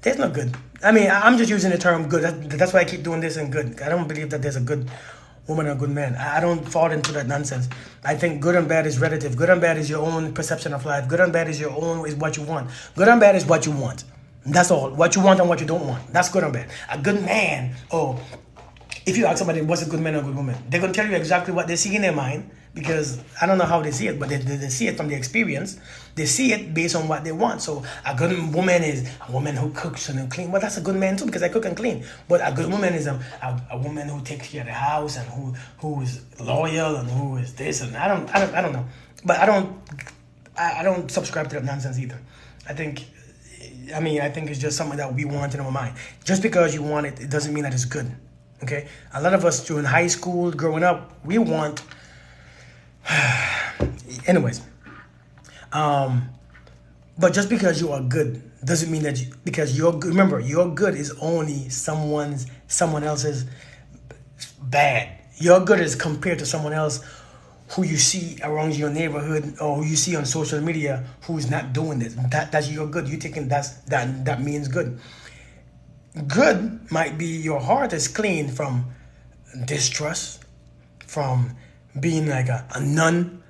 There's no good. I mean, I'm just using the term good. That's why I keep doing this and good. I don't believe that there's a good woman or a good man. I don't fall into that nonsense. I think good and bad is relative. Good and bad is your own perception of life. Good and bad is what you want. Good and bad is what you want. That's all. What you want and what you don't want. That's good and bad. A good man, if you ask somebody what's a good man or a good woman, they're going to tell you exactly what they see in their mind, because I don't know how they see it, but they see it from the experience. They see it based on what they want. So a good woman is a woman who cooks and clean. Well, that's a good man too, because I cook and clean. But a good woman is a woman who takes care of the house and who is loyal and who is this, and I don't know. But I don't subscribe to that nonsense either. I think it's just something that we want in our mind. Just because you want it, it doesn't mean that it's good. Okay? A lot of us during high school, growing up, we want... Anyways. But just because you are good doesn't mean that because you're good. Remember, your good is only someone else's bad. Your good is compared to someone else who you see around your neighborhood or who you see on social media who's not doing this. That's your good. You thinking that means good. Good might be your heart is clean from distrust, from being like a nun,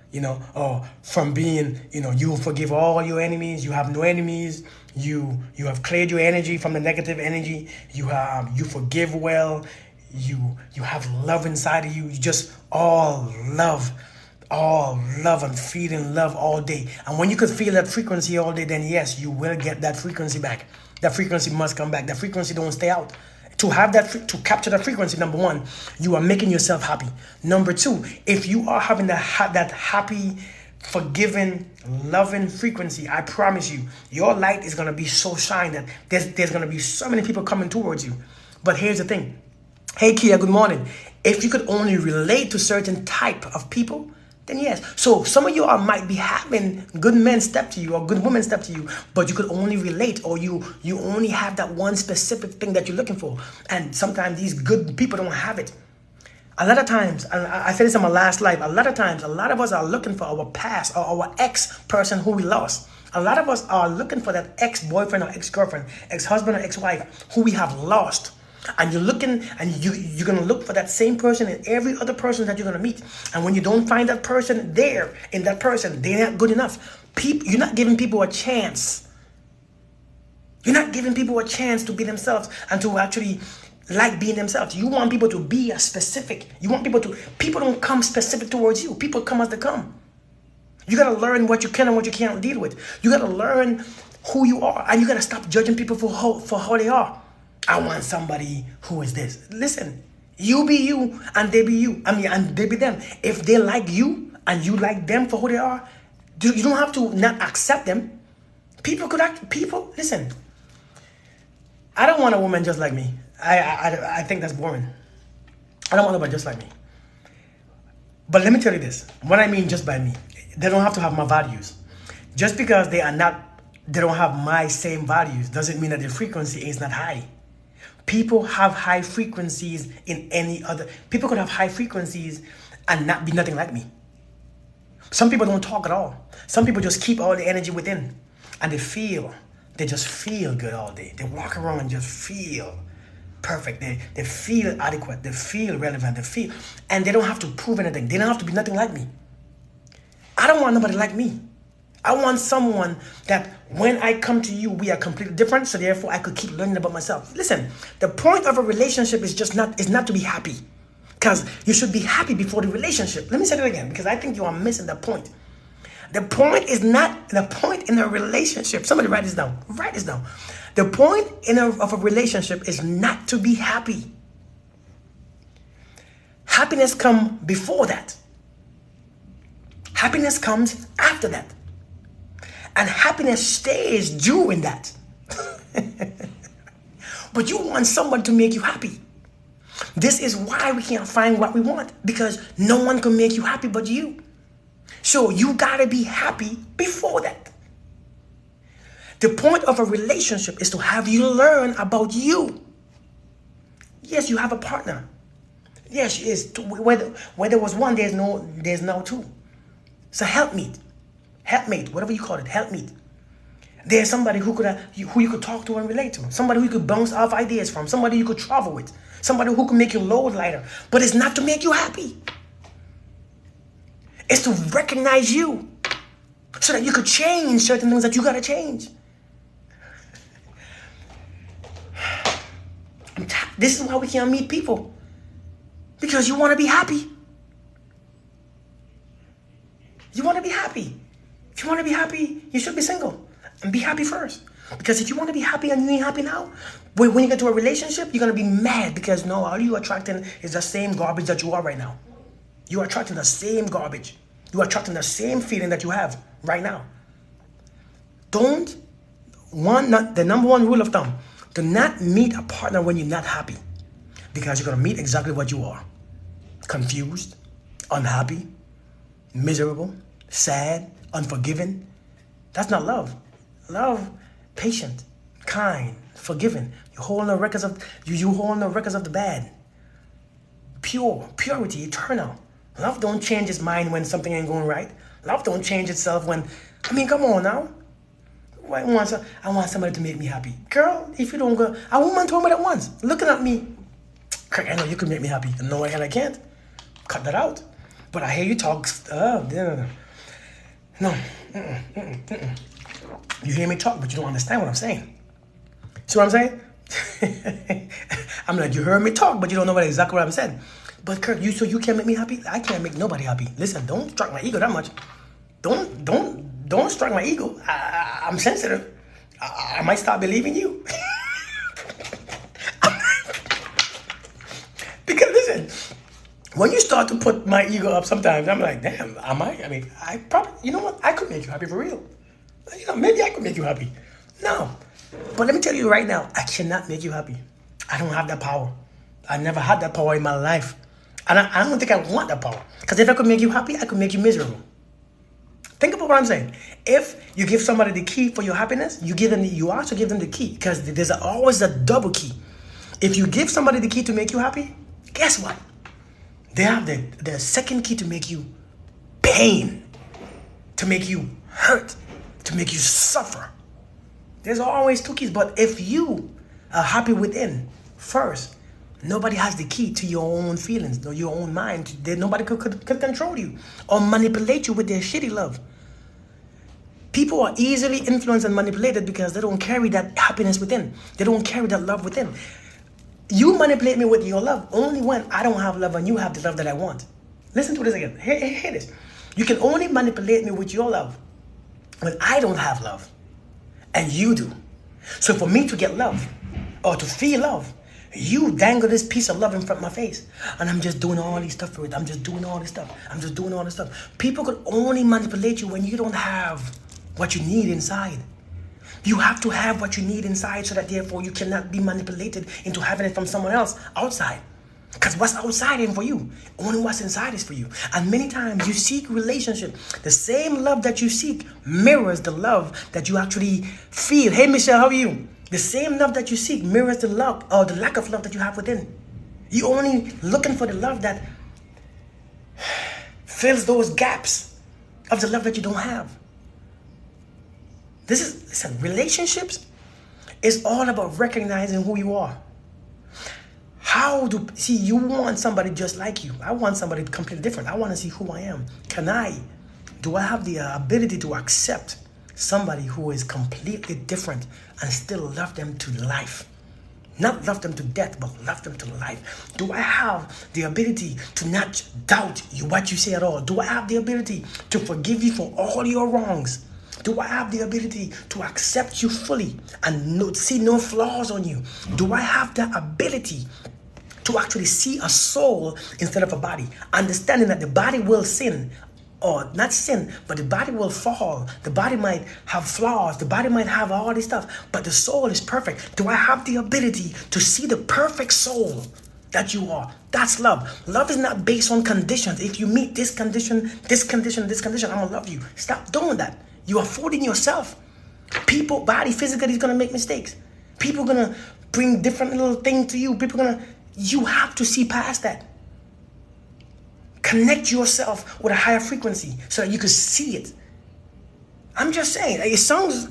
or from being, you forgive all your enemies, you have no enemies, you have cleared your energy from the negative energy, you forgive well, you have love inside of you, you just all love and feeling love all day. And when you could feel that frequency all day, then yes, you will get that frequency back. That frequency must come back. That frequency don't stay out. To have to capture that frequency, number one, you are making yourself happy. Number two, if you are having that happy, forgiving, loving frequency, I promise you, your light is gonna be so shine that there's gonna be so many people coming towards you. But here's the thing. Hey Kia, good morning. If you could only relate to certain type of people, then yes. So some of you might be having good men step to you or good women step to you, but you could only relate, or you only have that one specific thing that you're looking for. And sometimes these good people don't have it. A lot of times, and I said this in my last life, a lot of us are looking for our past or our ex-person who we lost. A lot of us are looking for that ex-boyfriend or ex-girlfriend, ex-husband or ex-wife who we have lost. And you're looking, and you're going to look for that same person in every other person that you're going to meet. And when you don't find that person there, in that person, they're not good enough. You're not giving people a chance. You're not giving people a chance to be themselves and to actually like being themselves. You want people to be a specific. People don't come specific towards you. People come as they come. You got to learn what you can and what you can't deal with. You got to learn who you are, and you got to stop judging people for how they are. I want somebody who is this. Listen, you be you and they be you. And they be them. If they like you and you like them for who they are, you don't have to not accept them. Listen, I don't want a woman just like me. I think that's boring. I don't want nobody just like me. But let me tell you this. What I mean just by me, they don't have to have my values. Just because they don't have my same values doesn't mean that the frequency is not high. People have high frequencies in any other. People could have high frequencies and not be nothing like me. Some people don't talk at all. Some people just keep all the energy within. And they just feel good all day. They walk around and just feel perfect. They feel adequate. They feel relevant. And they don't have to prove anything. They don't have to be nothing like me. I don't want nobody like me. I want someone that when I come to you, we are completely different. So therefore, I could keep learning about myself. Listen, the point of a relationship is not to be happy, because you should be happy before the relationship. Let me say that again, because I think you are missing the point. The point in a relationship. Somebody write this down. Write this down. The point of a relationship is not to be happy. Happiness comes before that. Happiness comes after that. And happiness stays during that. But you want someone to make you happy. This is why we can't find what we want, because no one can make you happy but you. So you gotta be happy before that. The point of a relationship is to have you learn about you. Yes, you have a partner. Yes, where there was one, there's now two. So helpmate, whatever you call it, helpmate. There's somebody who you could talk to and relate to. Somebody who you could bounce off ideas from. Somebody you could travel with. Somebody who can make your load lighter. But it's not to make you happy. It's to recognize you, so that you could change certain things that you gotta change. This is why we can't meet people. Because you want to be happy. You want to be happy. If you want to be happy, you should be single. And be happy first. Because if you want to be happy and you ain't happy now, when you get to a relationship, you're going to be mad because no, all you attracting is the same garbage that you are right now. You are attracting the same garbage. You are attracting the same feeling that you have right now. The number one rule of thumb, do not meet a partner when you're not happy. Because you're going to meet exactly what you are. Confused, unhappy, miserable, sad, unforgiving. That's not love. Love patient, kind, forgiving. You hold no records of you hold no records of the bad. Purity, eternal. Love don't change its mind when something ain't going right. Love don't change itself when, I mean, come on now. I want somebody to make me happy. Girl, if you don't go, a woman told me that once, looking at me, Craig, I know you can make me happy. No, I can't. Cut that out. But I hear you talk, no. You hear me talk, but you don't understand what I'm saying. See what I'm saying? I'm like, you heard me talk, but you don't know exactly what I'm saying. But Kirk, you can't make me happy? I can't make nobody happy. Listen, don't strike my ego that much. Don't strike my ego. I'm sensitive. I might start believing you. Because listen, when you start to put my ego up sometimes, I'm like, damn, am I? I mean, I probably, you know what? I could make you happy for real. You know, maybe I could make you happy. No. But let me tell you right now, I cannot make you happy. I don't have that power. I never had that power in my life. And I don't think I want that power. Because if I could make you happy, I could make you miserable. Think about what I'm saying. If you give somebody the key for your happiness, you also give them the key. Because there's always a double key. If you give somebody the key to make you happy, guess what? They have the second key to make you pain, to make you hurt, to make you suffer. There's always two keys. But if you are happy within first, nobody has the key to your own feelings or your own mind. Nobody could control you or manipulate you with their shitty love. People are easily influenced and manipulated because they don't carry that happiness within. They don't carry that love within. You manipulate me with your love only when I don't have love and you have the love that I want. Listen to this again. Hear this. You can only manipulate me with your love when I don't have love and you do. So for me to get love or to feel love, you dangle this piece of love in front of my face. And I'm just doing all this stuff for it. I'm just doing all this stuff. People could only manipulate you when you don't have what you need inside. You have to have what you need inside so that therefore you cannot be manipulated into having it from someone else outside. Because what's outside ain't for you. Only what's inside is for you. And many times you seek relationship. The same love that you seek mirrors the love that you actually feel. Hey, Michelle, how are you? The same love that you seek mirrors the love or the lack of love that you have within. You're only looking for the love that fills those gaps of the love that you don't have. Listen, relationships is all about recognizing who you are. You want somebody just like you. I want somebody completely different. I want to see who I am. Do I have the ability to accept somebody who is completely different and still love them to life? Not love them to death, but love them to life. Do I have the ability to not doubt what you say at all? Do I have the ability to forgive you for all your wrongs? Do I have the ability to accept you fully and see no flaws on you? Do I have the ability to actually see a soul instead of a body? Understanding that the body will sin, or not sin, but the body will fall. The body might have flaws. The body might have all this stuff, but the soul is perfect. Do I have the ability to see the perfect soul that you are? That's love. Love is not based on conditions. If you meet this condition, I'm gonna love you. Stop doing that. You are fooling yourself. People, body, physically is gonna make mistakes. People gonna bring different little things to you. You have to see past that. Connect yourself with a higher frequency so that you can see it. I'm just saying, it sounds.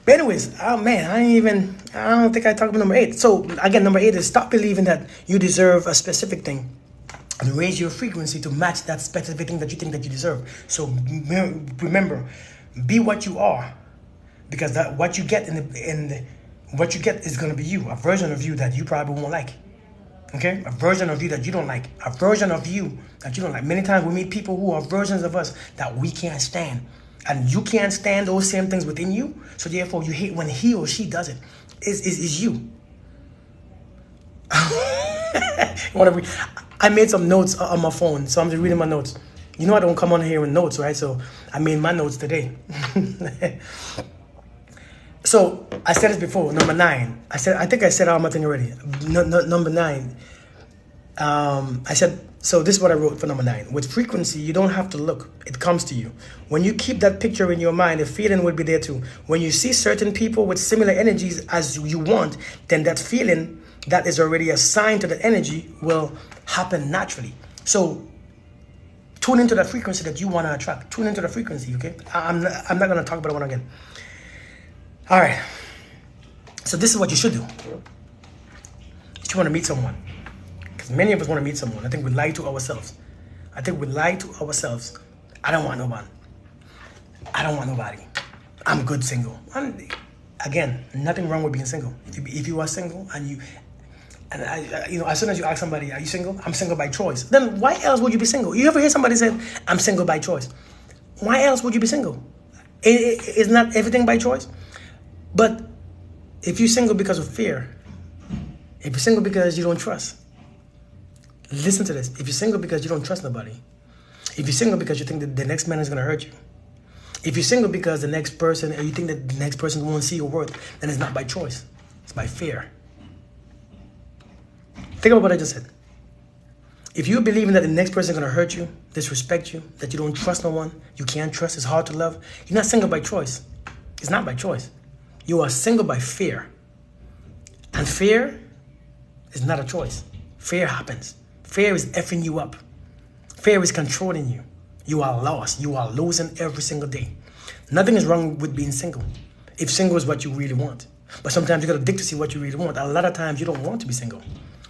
But anyways, oh man, I don't think I talked about number 8. So again, number 8 is stop believing that you deserve a specific thing and raise your frequency to match that specific thing that you think that you deserve. So remember, be what you are, because what you get what you get is going to be you, a version of you that you probably won't like. Okay, a version of you that you don't like, Many times we meet people who are versions of us that we can't stand, and you can't stand those same things within you. So therefore, you hate when he or she does it. Is you. I made some notes on my phone, so I'm just reading my notes. You know I don't come on here with notes, right? So I made my notes today. So I said this before, number 9. I think I said all my thing already. Number 9. I said So this is what I wrote for number 9. With frequency, you don't have to look. It comes to you. When you keep that picture in your mind, the feeling will be there too. When you see certain people with similar energies as you want, then that feeling that is already assigned to the energy will happen naturally. So tune into the frequency that you want to attract. Tune into the frequency, okay? I'm not going to talk about it one again. All right. So this is what you should do. If you want to meet someone. Because many of us want to meet someone. I think we lie to ourselves. I don't want nobody. I don't want nobody. I'm good single. Again, nothing wrong with being single. If you are single and as soon as you ask somebody, are you single? I'm single by choice. Then why else would you be single? You ever hear somebody say, I'm single by choice? Why else would you be single? Is not everything by choice? But if you're single because of fear, if you're single because you don't trust, listen to this. If you're single because you don't trust nobody, if you're single because you think that the next man is going to hurt you, if you're single because the next person, or you think that the next person won't see your worth, then it's not by choice. It's by fear. Think about what I just said. If you're believing that the next person is going to hurt you, disrespect you, that you don't trust no one, you can't trust, it's hard to love, you're not single by choice. It's not by choice. You are single by fear. And fear is not a choice. Fear happens. Fear is effing you up. Fear is controlling you. You are lost. You are losing every single day. Nothing is wrong with being single, if single is what you really want. But sometimes you got to dig to see what you really want. A lot of times you don't want to be single.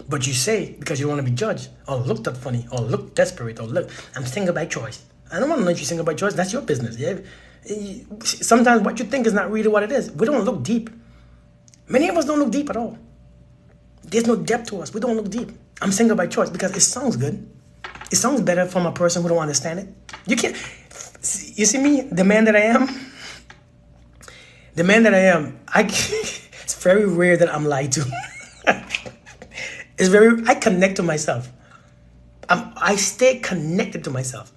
But you say because you don't want to be judged, or looked at funny, or look desperate, or look, I'm single by choice. I don't want to know if you're single by choice. That's your business. Yeah? Sometimes what you think is not really what it is. We don't look deep. Many of us don't look deep at all. There's no depth to us. We don't look deep. I'm single by choice because it sounds good. It sounds better from a person who don't understand it. You can't. You see me, the man that I am. It's very rare that I'm lied to. I connect to myself. I stay connected to myself.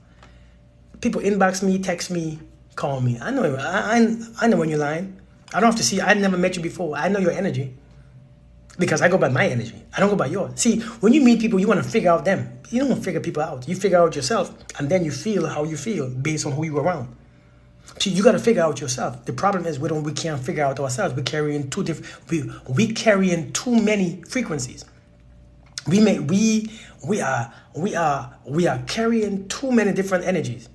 People inbox me, text me, call me. I know when you're lying. I don't have to see. I never met you before. I know your energy. Because I go by my energy. I don't go by yours. See, when you meet people, you want to figure out them. You don't want to figure people out. You figure out yourself, and then you feel how you feel based on who you're around. See, you got to figure out yourself. The problem is we can't figure out ourselves. We carry in too many frequencies. We are carrying too many different energies.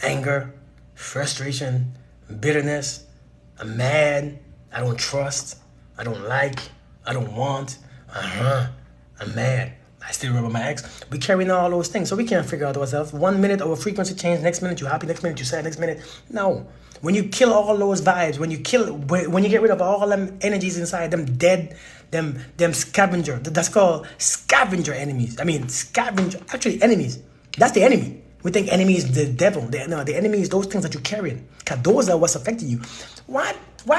Anger, frustration, bitterness. I'm mad. I don't trust. I don't like. I don't want. I'm mad. I still remember my ex. We carrying all those things, so we can't figure out ourselves. 1 minute our frequency change, next minute you're happy, next minute you're sad, next minute. No. When you kill all those vibes, when you get rid of all them energies inside, them dead, them scavenger, that's called scavenger enemies. Actually enemies. That's the enemy. We think enemy is the devil. The enemy is those things that you're carrying. Because those are what's affecting you. Why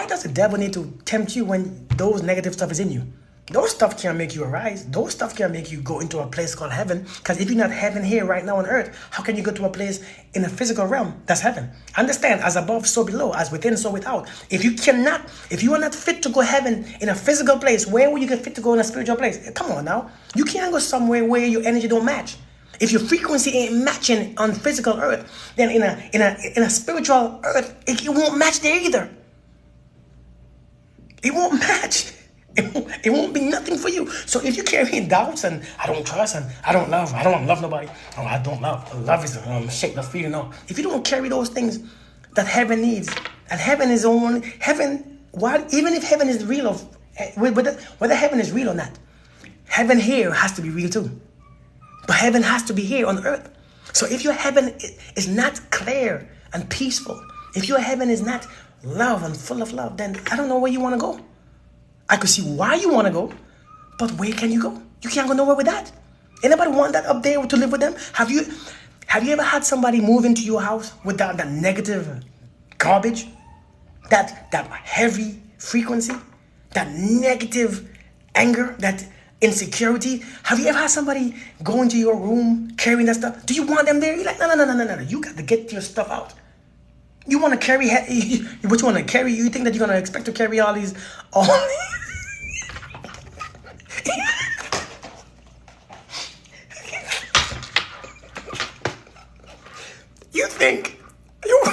does the devil need to tempt you when those negative stuff is in you? Those stuff can't make you arise. Those stuff can't make you go into a place called heaven. Because if you're not heaven here right now on earth, how can you go to a place in a physical realm? That's heaven. Understand, as above, so below, as within, so without. If you are not fit to go heaven in a physical place, where will you get fit to go in a spiritual place? Come on now. You can't go somewhere where your energy don't match. If your frequency ain't matching on physical earth, then in a spiritual earth, it won't match there either. It won't match. It won't be nothing for you. So if you're carrying doubts and I don't trust and I don't love nobody. Oh, I don't love. Love is shake the feeling on. If you don't carry those things that heaven needs, and heaven is only heaven. What? Even if heaven is real, whether heaven is real or not, heaven here has to be real too. But heaven has to be here on earth. So if your heaven is not clear and peaceful, if your heaven is not love and full of love, then I don't know where you want to go. I could see why you want to go, but where can you go? You can't go nowhere with that. Anybody want that up there to live with them? Have you ever had somebody move into your house with that negative garbage, that heavy frequency, that negative anger, that insecurity? Have you ever had somebody go into your room carrying that stuff? Do you want them there? You're like, no. You got to get your stuff out. You want to carry what you want to carry? You think that you're gonna expect to carry all these? think you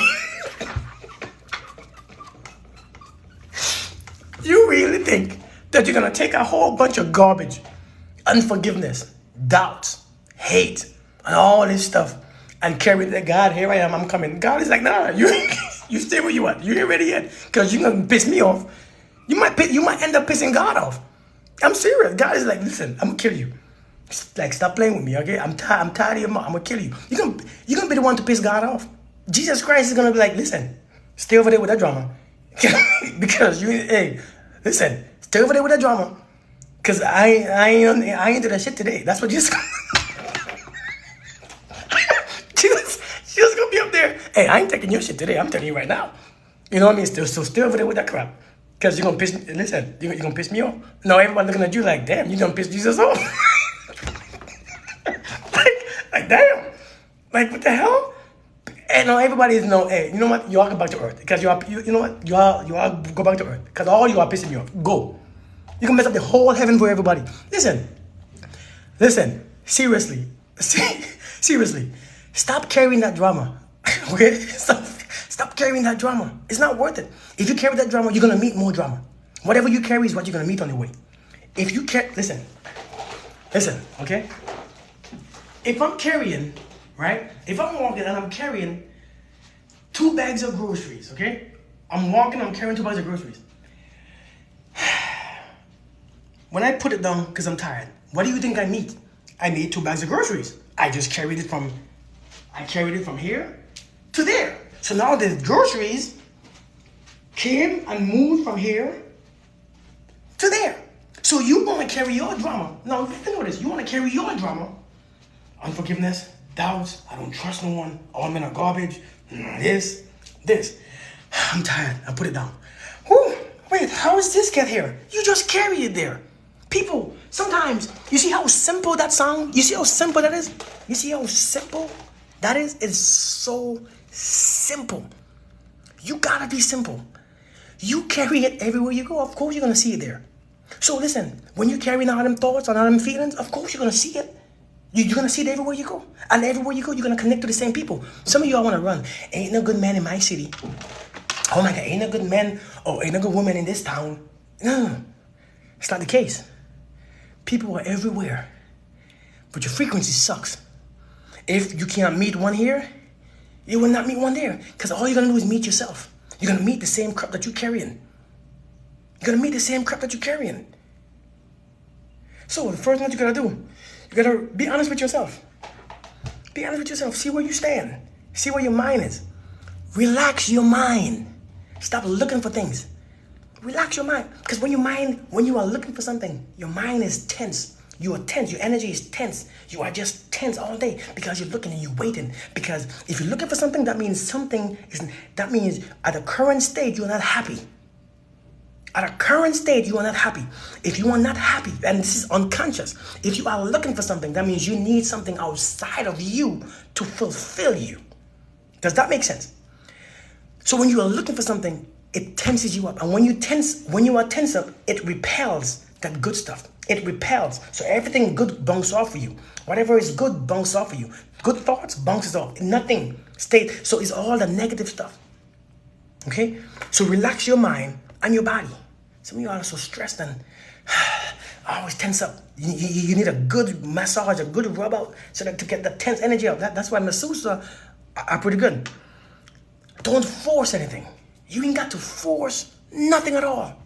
you really think that you're gonna take a whole bunch of garbage, unforgiveness, doubt, hate, and all this stuff, and carry that? God, here I am, I'm coming. God is like, nah, you you stay where you at. You ain't ready yet, because you're gonna piss me off. You might end up pissing God off. I'm serious. God is like, listen, I'm gonna kill you. Like, stop playing with me, okay? I'm tired of your mouth. I'm gonna kill you. You're gonna be the one to piss God off. Jesus Christ is gonna be like, listen, stay over there with that drama. Because hey, listen, stay over there with that drama. Cause I ain't into that shit today. That's what Jesus Jesus gonna be up there. Hey, I ain't taking your shit today. I'm telling you right now. You know what I mean? So stay over there with that crap. Cause you're gonna piss me. Listen, you're gonna piss me off. No, everybody looking at you like, damn, you gonna piss Jesus off. like damn. Like, what the hell? And no, everybody is no. Hey, you know what? You all go back to earth, because you know what? You all go back to earth, because all you are pissing me off. Go. You can mess up the whole heaven for everybody. Listen. Seriously. Seriously. Stop carrying that drama. Okay? Stop carrying that drama. It's not worth it. If you carry that drama, you're gonna meet more drama. Whatever you carry is what you're gonna meet on the way. If you carry, listen, okay? If I'm carrying, right? If I'm walking and I'm carrying 2 bags of groceries, okay? I'm walking, I'm carrying 2 bags of groceries. When I put it down, because I'm tired, what do you think I meet? I need 2 bags of groceries. I carried it from here to there. So now the groceries came and moved from here to there. So you want to carry your drama. Now, think of this. You want to carry your drama. Unforgiveness, doubts, I don't trust no one, all men are garbage, this. I'm tired. I put it down. Whew, wait, how does this get here? You just carry it there. People, sometimes, you see how simple that sounds? You see how simple that is? You see how simple that is? It's so simple. You gotta be simple. You carry it everywhere you go. Of course you're gonna see it there. So listen, when you carry all them thoughts and all them feelings, of course you're gonna see it. You're gonna see it everywhere you go. And everywhere you go, you're gonna connect to the same people. Some of y'all wanna run. Ain't no good man in my city. Oh my God, ain't no good man or ain't no good woman in this town. No, it's not the case. People are everywhere. But your frequency sucks. If you can't meet one here, you will not meet one there. Because all you're gonna do is meet yourself. You're gonna meet the same crap that you're carrying. You're gonna meet the same crap that you're carrying. So the first thing you gotta do, you gotta be honest with yourself. Be honest with yourself. See where you stand. See where your mind is. Relax your mind. Stop looking for things. Relax your mind. Because when you are looking for something, your mind is tense. You are tense. Your energy is tense. You are just tense all day because you're looking and you're waiting. Because if you're looking for something, that means at the current state, you're not happy. At a current state, you are not happy. If you are not happy, and this is unconscious, if you are looking for something, that means you need something outside of you to fulfill you. Does that make sense? So when you are looking for something, it tenses you up. And when you are tense up, it repels that good stuff. It repels. So everything good bounces off of you. Whatever is good bounces off of you. Good thoughts bounces off. Nothing stays. So it's all the negative stuff. Okay? So relax your mind and your body. Some of you are so stressed and always tense up. You need a good massage, a good rub out so that to get the tense energy out. That's why masseuses are pretty good. Don't force anything. You ain't got to force nothing at all.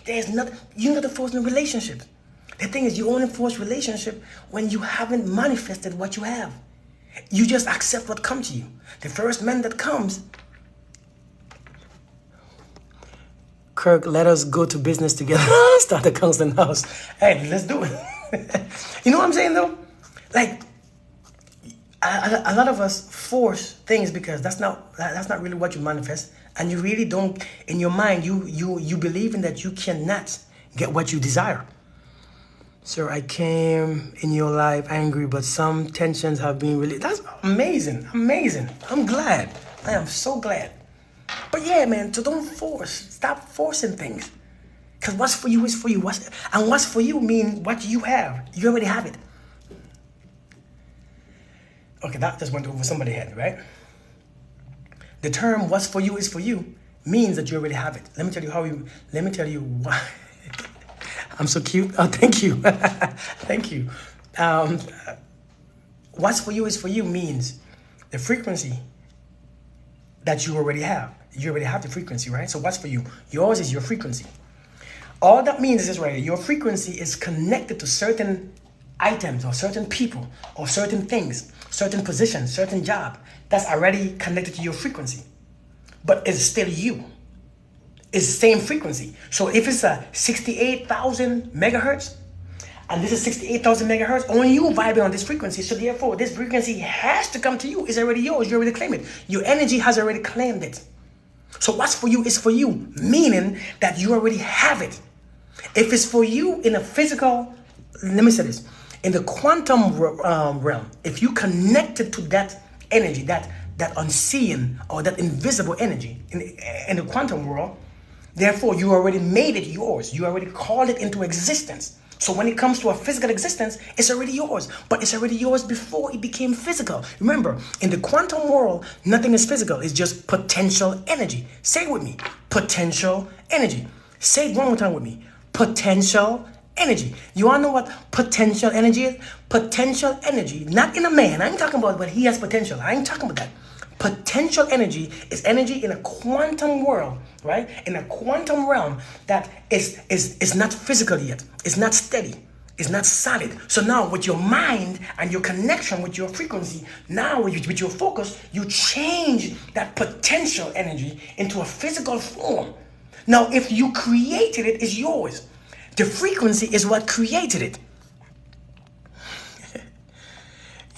There's nothing. You ain't got to force in a relationship. The thing is, you only force relationship when you haven't manifested what you have. You just accept what comes to you. The first man that comes, Kirk, let us go to business together. Start a constant house. Hey, let's do it. You know what I'm saying though? Like, a lot of us force things because that's not really what you manifest, and you really don't. In your mind, you believe in that you cannot get what you desire. Sir, I came in your life angry, but some tensions have been released. That's amazing. I'm glad. I am so glad. But yeah, man, so don't force. Stop forcing things. Because what's for you is for you. What's for you mean what you have. You already have it. Okay, that just went over somebody's head, right? The term "what's for you is for you" means that you already have it. Let me tell you how you. Let me tell you why. I'm so cute. Oh, thank you, thank you. Um, what's for you is for you means the frequency that you already have. You already have the frequency, right? So what's for you? Yours is your frequency. All that means is this right here. Your frequency is connected to certain items or certain people or certain things, certain positions, certain job that's already connected to your frequency. But it's still you. It's the same frequency. So if it's a 68,000 megahertz, and this is 68,000 megahertz, only you vibing on this frequency. So therefore, this frequency has to come to you. It's already yours. You already claim it. Your energy has already claimed it. So what's for you is for you, meaning that you already have it. If it's for you in a physical, let me say this, in the quantum realm, if you connected to that energy, that unseen or that invisible energy in the quantum world, therefore you already made it yours. You already called it into existence. So when it comes to a physical existence, it's already yours. But it's already yours before it became physical. Remember, in the quantum world, nothing is physical. It's just potential energy. Say it with me. Potential energy. Say it one more time with me. Potential energy. You all know what potential energy is? Potential energy, not in a man. I ain't talking about what he has potential. I ain't talking about that. Potential energy is energy in a quantum world, right? In a quantum realm that is not physical yet. It's not steady. It's not solid. So now with your mind and your connection with your frequency, now with your focus, you change that potential energy into a physical form. Now, if you created it, it's yours. The frequency is what created it.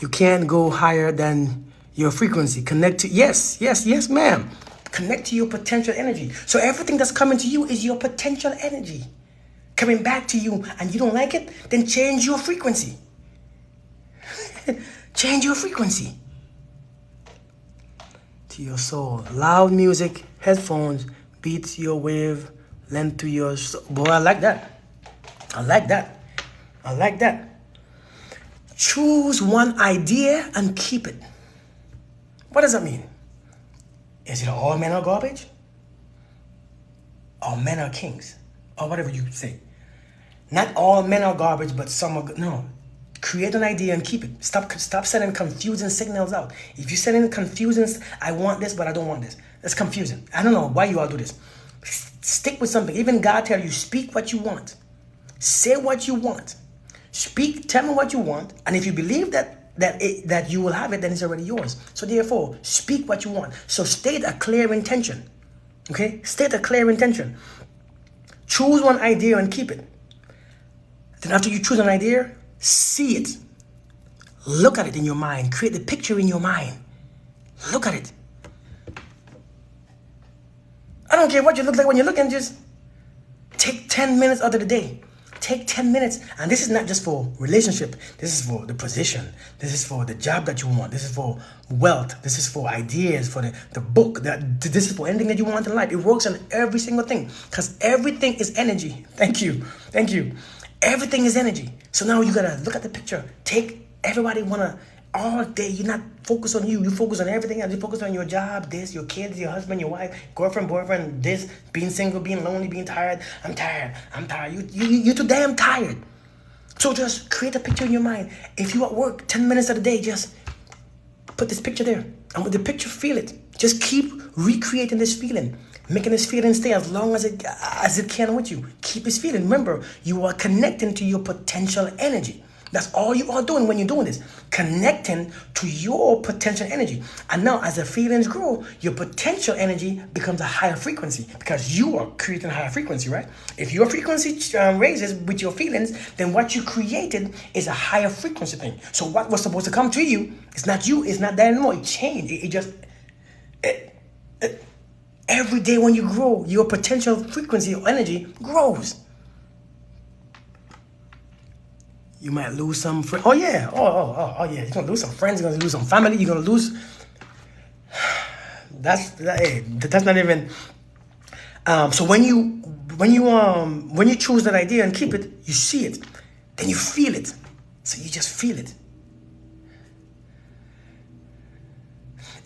You can't go higher than your frequency. Connect to, yes, ma'am. Connect to your potential energy. So everything that's coming to you is your potential energy coming back to you, and you don't like it, then change your frequency. Change your frequency to your soul. Loud music, headphones, beats your wave, length to your soul. Boy, I like that. I like that. I like that. Choose one idea and keep it. What does that mean? Is it all men are garbage? All men are kings? Or whatever you say. Not all men are garbage, but some are good. No. Create an idea and keep it. Stop sending confusing signals out. If you send in confusing, I want this, but I don't want this. That's confusing. I don't know why you all do this. Stick with something. Even God tell you, speak what you want. Say what you want. Speak, tell me what you want. And if you believe that you will have it, then it's already yours. So therefore, speak what you want. So state a clear intention. Okay? State a clear intention. Choose one idea and keep it. Then after you choose an idea, see it. Look at it in your mind. Create the picture in your mind. Look at it. I don't care what you look like when you're looking, just take 10 minutes out of the day. Take 10 minutes. And this is not just for relationship. This is for the position. This is for the job that you want. This is for wealth. This is for ideas, for the book. This is for anything that you want in life. It works on every single thing. Because everything is energy. Thank you. Thank you. Everything is energy. So now you gotta look at the picture. Everybody wanna, all day, you're not focused on you. You focus on everything else. You focus on your job, this, your kids, your husband, your wife, girlfriend, boyfriend, this, being single, being lonely, being tired. I'm tired. You're too damn tired. So just create a picture in your mind. If you're at work 10 minutes of the day, just put this picture there. And with the picture, feel it. Just keep recreating this feeling. Making this feeling stay as long as it can with you. Keep this feeling. Remember, you are connecting to your potential energy. That's all you are doing when you're doing this. Connecting to your potential energy. And now as the feelings grow, your potential energy becomes a higher frequency because you are creating a higher frequency, right? If your frequency raises with your feelings, then what you created is a higher frequency thing. So what was supposed to come to you, it's not you, it's not that anymore. It changed. Every day when you grow, your potential frequency or energy grows. You might lose some friends. Oh yeah. Oh yeah. You're gonna lose some friends. You're gonna lose some family. You're gonna lose. That's not even. So when you choose that idea and keep it, you see it, then you feel it. So you just feel it.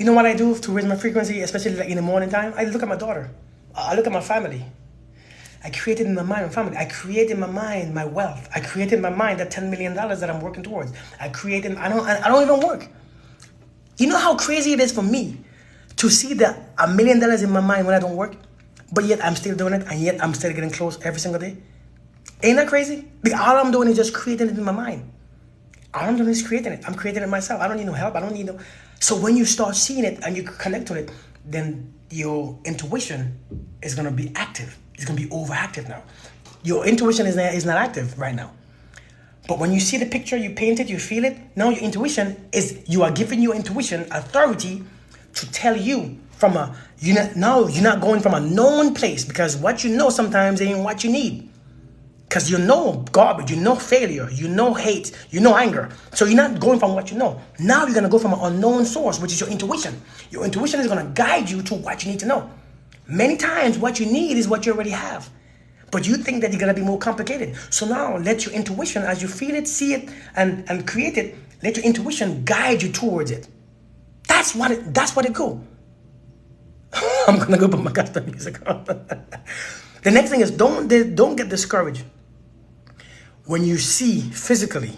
You know what I do to raise my frequency, especially like in the morning time? I look at my daughter. I look at my family. I created in my mind my family. I create in my mind my wealth. I create in my mind that $10 million that I'm working towards. I don't even work. You know how crazy it is for me to see that $1 million in my mind when I don't work, but yet I'm still doing it, and yet I'm still getting close every single day. Ain't that crazy? Because all I'm doing is just creating it in my mind. All I'm doing is creating it. I'm creating it myself. I don't need no help. I don't need no. So when you start seeing it and you connect to it, then your intuition is gonna be active. It's gonna be overactive now. Your intuition is not active right now. But when you see the picture, you paint it, you feel it. Now your intuition is, you are giving your intuition authority to tell you from a, you're not going from a known place, because what you know sometimes ain't what you need. Because you know garbage, you know failure, you know hate, you know anger. So you're not going from what you know. Now you're going to go from an unknown source, which is your intuition. Your intuition is going to guide you to what you need to know. Many times what you need is what you already have. But you think that you're going to be more complicated. So now let your intuition, as you feel it, see it, and create it, let your intuition guide you towards it. That's what it go. I'm going to go put my custom music on. The next thing is don't get discouraged when you see physically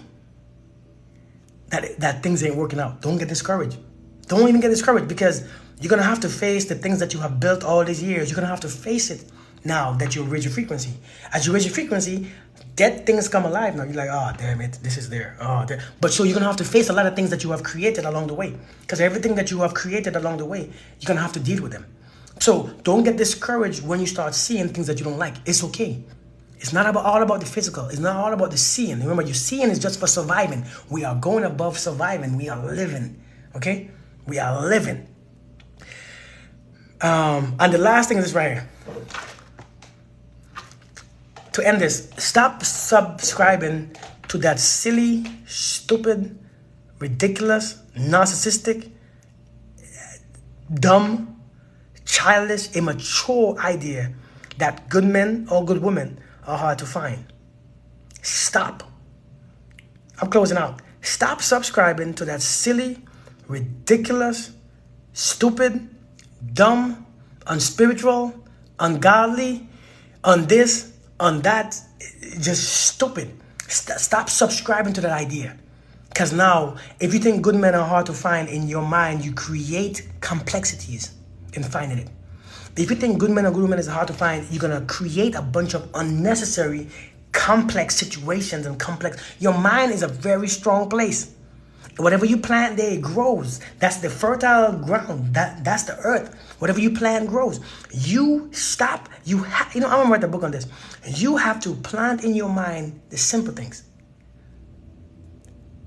that things ain't working out. Don't get discouraged. Don't even get discouraged, because you're going to have to face the things that you have built all these years. You're going to have to face it now that you raise your frequency. As you raise your frequency, dead things come alive now. You're like, oh, damn it, this is there. Oh, there. But so you're going to have to face a lot of things that you have created along the way, because everything that you have created along the way, you're going to have to deal with them. So don't get discouraged when you start seeing things that you don't like. It's okay. It's not all about the physical. It's not all about the seeing. Remember, your seeing is just for surviving. We are going above surviving. We are living. Okay? We are living. And the last thing is this right here. To end this, stop subscribing to that silly, stupid, ridiculous, narcissistic, dumb, childish, immature idea that good men or good women are hard to find. Stop. I'm closing out. Stop subscribing to that silly, ridiculous, stupid, dumb, unspiritual, ungodly, on this, on that, just stupid. Stop subscribing to that idea. Because now, if you think good men are hard to find, in your mind, you create complexities in finding it. If you think good men or good women is hard to find, you're going to create a bunch of unnecessary, complex situations and complex. Your mind is a very strong place. Whatever you plant there, it grows. That's the fertile ground. That's the earth. Whatever you plant grows. You stop. I'm going to write a book on this. You have to plant in your mind the simple things.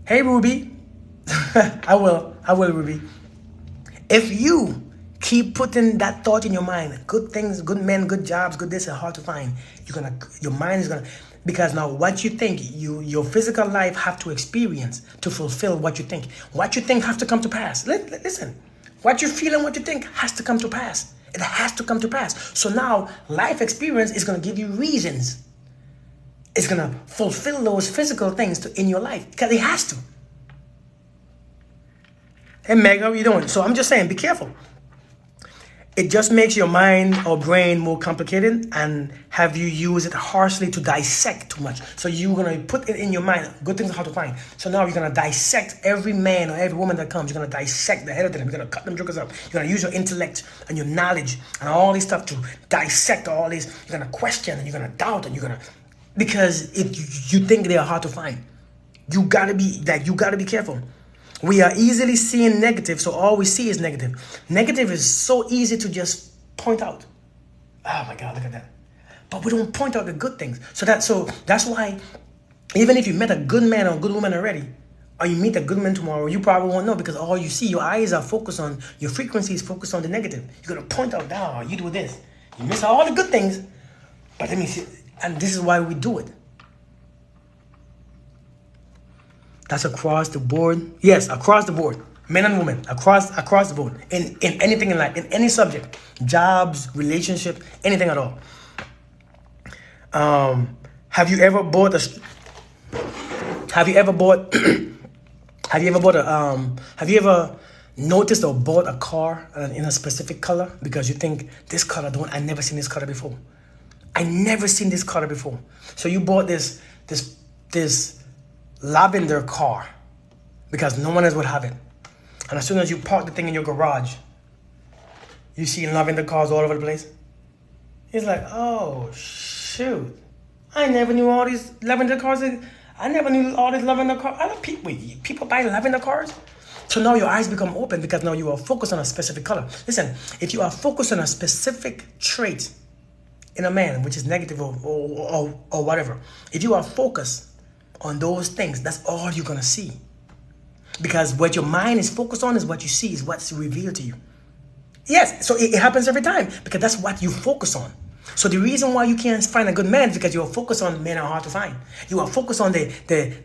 Hey, Ruby. I will, Ruby. If you keep putting that thought in your mind, good things, good men, good jobs, good this are hard to find, your mind is gonna, because now what you think, your physical life have to experience to fulfill what you think. What you think have to come to pass. Listen, what you feel and what you think has to come to pass. It has to come to pass. So now life experience is gonna give you reasons. It's gonna fulfill those physical things in your life, because it has to. Hey Meg, how are you doing? So I'm just saying, be careful. It just makes your mind or brain more complicated, and have you use it harshly to dissect too much. So you're going to put it in your mind, good things are hard to find. So now you're going to dissect every man or every woman that comes. You're going to dissect the head of them. You're going to cut them jokers up. You're going to use your intellect and your knowledge and all this stuff to dissect all this. You're going to question and you're going to doubt and you're going to, because if you think they are hard to find, you got to be careful. We are easily seeing negative, so all we see is negative. Negative is so easy to just point out. Oh my God, look at that. But we don't point out the good things. So that's why, even if you met a good man or a good woman already, or you meet a good man tomorrow, you probably won't know, because all you see, your eyes are focused on, your frequency is focused on the negative. You're going to point out, oh, you do this. You miss all the good things. But let me see, and this is why we do it. That's across the board. Yes, across the board. Men and women, across the board. In anything in life, in any subject. Jobs, relationship, anything at all. Have you ever bought noticed or bought a car in a specific color because you think this color, I never seen this color before. I never seen this color before. So you bought this lavender car because no one else would have it. And as soon as you park the thing in your garage, you see lavender cars all over the place. It's like, oh shoot, I never knew all these lavender cars. I never knew all these lavender cars. People buy lavender cars. So now your eyes become open because now you are focused on a specific color. Listen, if you are focused on a specific trait in a man, which is negative or whatever, if you are focused on those things, that's all you're going to see. Because what your mind is focused on is what you see, is what's revealed to you. Yes, so it happens every time because that's what you focus on. So the reason why you can't find a good man is because you are focused on men are hard to find. You are focused on the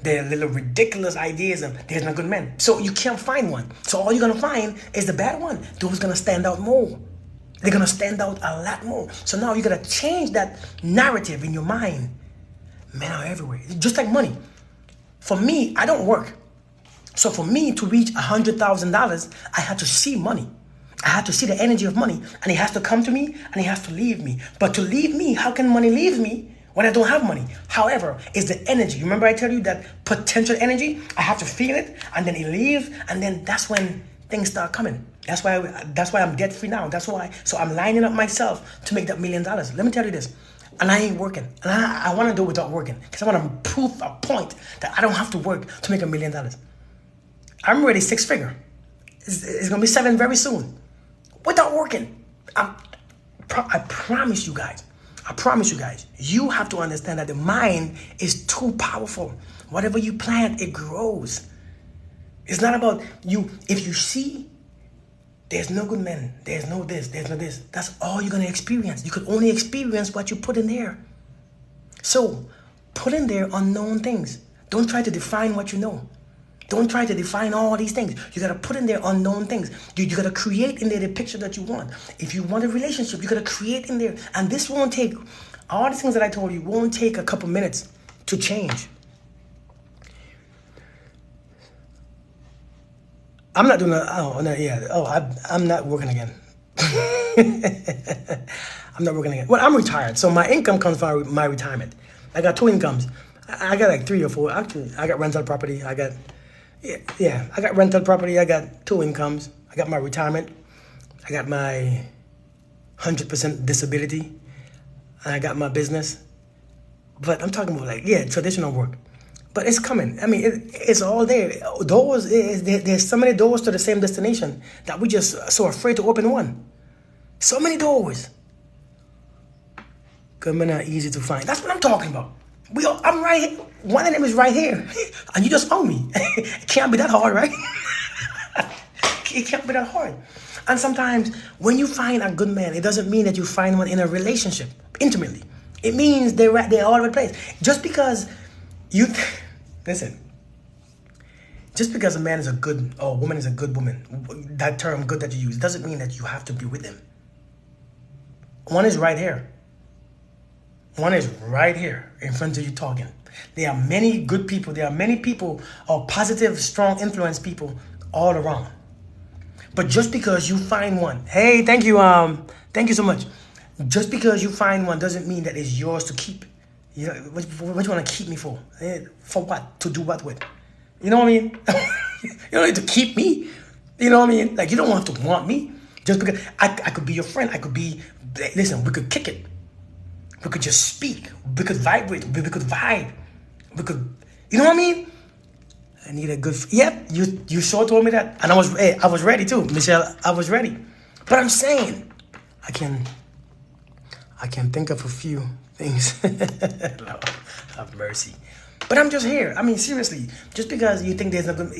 little ridiculous ideas of there's no good men. So you can't find one. So all you're going to find is the bad one. Those going to stand out more. They're going to stand out a lot more. So now you got to change that narrative in your mind. Men are everywhere. Just like money. For me, I don't work. So for me to reach $100,000, I had to see money. I had to see the energy of money, and it has to come to me and it has to leave me. But to leave me, how can money leave me when I don't have money? However, it's the energy. Remember I tell you that potential energy, I have to feel it and then it leaves, and then that's when things start coming. That's why I'm debt free now. That's why. So I'm lining up myself to make that $1 million. Let me tell you this. And I ain't working. And I want to do it without working because I want to prove a point that I don't have to work to make $1 million. I'm already 6 figure. It's going to be 7 very soon. Without working. I promise you guys. You have to understand that the mind is too powerful. Whatever you plant, it grows. It's not about you. If you see there's no good men, there's no this, that's all you're going to experience. You could only experience what you put in there. So put in there unknown things. Don't try to define what you know. Don't try to define all these things. You got to put in there unknown things. You got to create in there the picture that you want. If you want a relationship, you got to create in there. And this won't take, all the things that I told you won't take a couple minutes to change. I'm not doing I'm not working again. I'm not working again. Well, I'm retired. So my income comes from my retirement. I got 2 incomes. I got like 3 or 4. Actually, I got rental property. I got rental property. I got 2 incomes. I got my retirement. I got my 100% disability. And I got my business. But I'm talking about traditional work. But it's coming. I mean, it's all there. There's so many doors to the same destination that we just so afraid to open one. So many doors. Good men are easy to find. That's what I'm talking about. I'm right here. One of them is right here. And you just found me. It can't be that hard, right? It can't be that hard. And sometimes when you find a good man, it doesn't mean that you find one in a relationship, intimately. It means they're all over the place. Just because listen, just because a man is a good, or a woman is a good woman, that term good that you use, doesn't mean that you have to be with them. One is right here. One is right here in front of you talking. There are many good people. There are many people or positive, strong influence people all around. But just because you find one, hey, thank you so much. Just because you find one doesn't mean that it's yours to keep. You know, what you want to keep me for? For what? To do what with? You know what I mean? You don't need to keep me. You know what I mean? Like, you don't have to want me. Just because I could be your friend. Listen, we could kick it. We could just speak. We could vibrate. We could vibe. We could, you know what I mean? I need a good, you sure told me that. And I was ready too, Michelle. I was ready. But I'm saying, I can think of a few things. Lord, have mercy. But I'm just here. I mean, seriously, just because you think there's a good,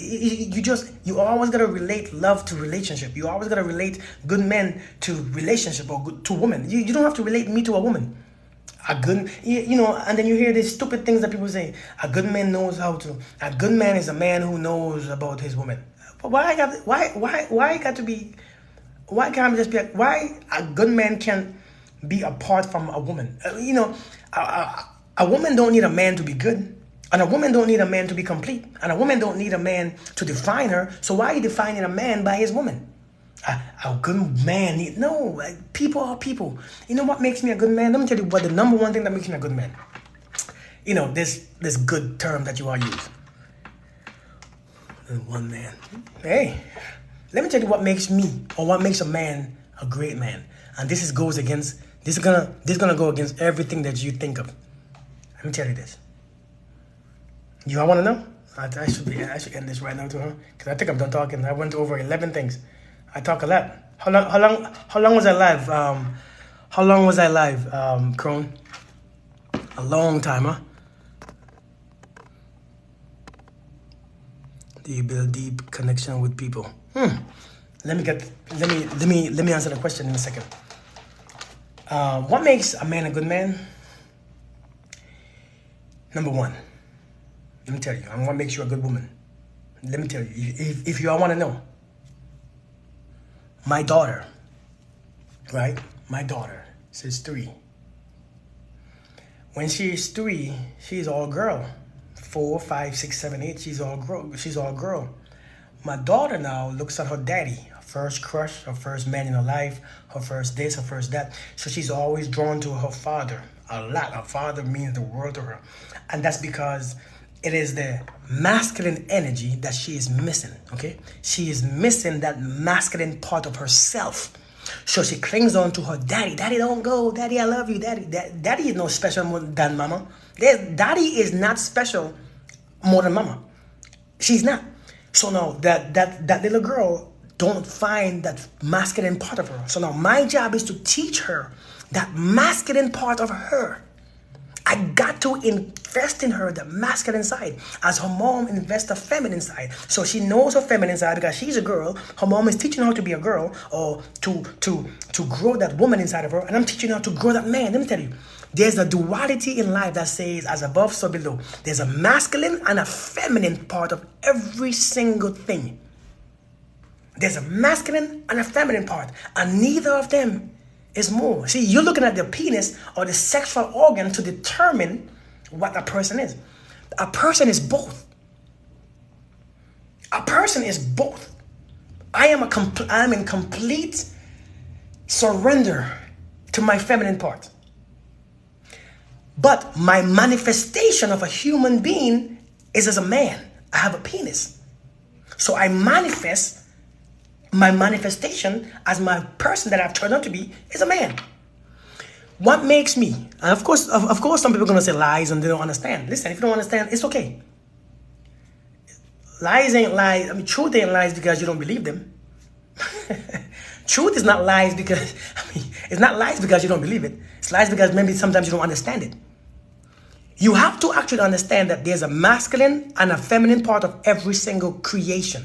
you always gotta relate love to relationship. You always gotta relate good men to relationship or to women. You don't have to relate me to a woman. A good, and then you hear these stupid things that people say. A good man knows how to. A good man is a man who knows about his woman. But why can't a good man can't be apart from a woman? A woman don't need a man to be good. And a woman don't need a man to be complete. And a woman don't need a man to define her. So why are you defining a man by his woman? A good man need, no, like, people are people. You know what makes me a good man? Let me tell you what the number one thing that makes me a good man. You know, this good term that you all use. One man. Hey, let me tell you what makes me, or what makes a man a great man. And this is goes against, this is gonna go against everything that you think of. Let me tell you this. You all want to know? I should end this right now too, huh? Because I think I'm done talking. I went over 11 things. I talk a lot. How long was I live? How long was I live, Crone? A long time, huh? Do you build deep connection with people? Let me answer the question in a second. What makes a man a good man? Number one, let me tell you, and what makes you a good woman? Let me tell you, if you all want to know. My daughter, right? My daughter, she's 3. When she is 3, she's all girl. 4, 5, 6, 7, 8, she's all girl. My daughter now looks at her daddy, her first crush, her first man in her life, her first this, her first that. So she's always drawn to her father a lot. Her father means the world to her. And that's because it is the masculine energy that she is missing, okay? She is missing that masculine part of herself. So she clings on to her daddy. Daddy, don't go. Daddy, I love you. Daddy is no special more than mama. Daddy is not special more than mama. She's not. So now that little girl don't find that masculine part of her. So now my job is to teach her that masculine part of her. I got to invest in her the masculine side as her mom invests the feminine side. So she knows her feminine side because she's a girl. Her mom is teaching her to be a girl or to grow that woman inside of her. And I'm teaching her to grow that man. Let me tell you, there's a duality in life that says as above, so below. There's a masculine and a feminine part of every single thing. There's a masculine and a feminine part, and neither of them is more. See, you're looking at the penis or the sexual organ to determine what a person is. A person is both. A person is both. I am in complete surrender to my feminine part. But my manifestation of a human being is as a man. I have a penis. So I manifest. My manifestation as my person that I've turned out to be is a man. What makes me, and of course, some people are gonna say lies and they don't understand. Listen, if you don't understand, it's okay. Lies ain't lies. I mean, truth ain't lies because you don't believe them. Truth is not lies because, it's not lies because you don't believe it. It's lies because maybe sometimes you don't understand it. You have to actually understand that there's a masculine and a feminine part of every single creation.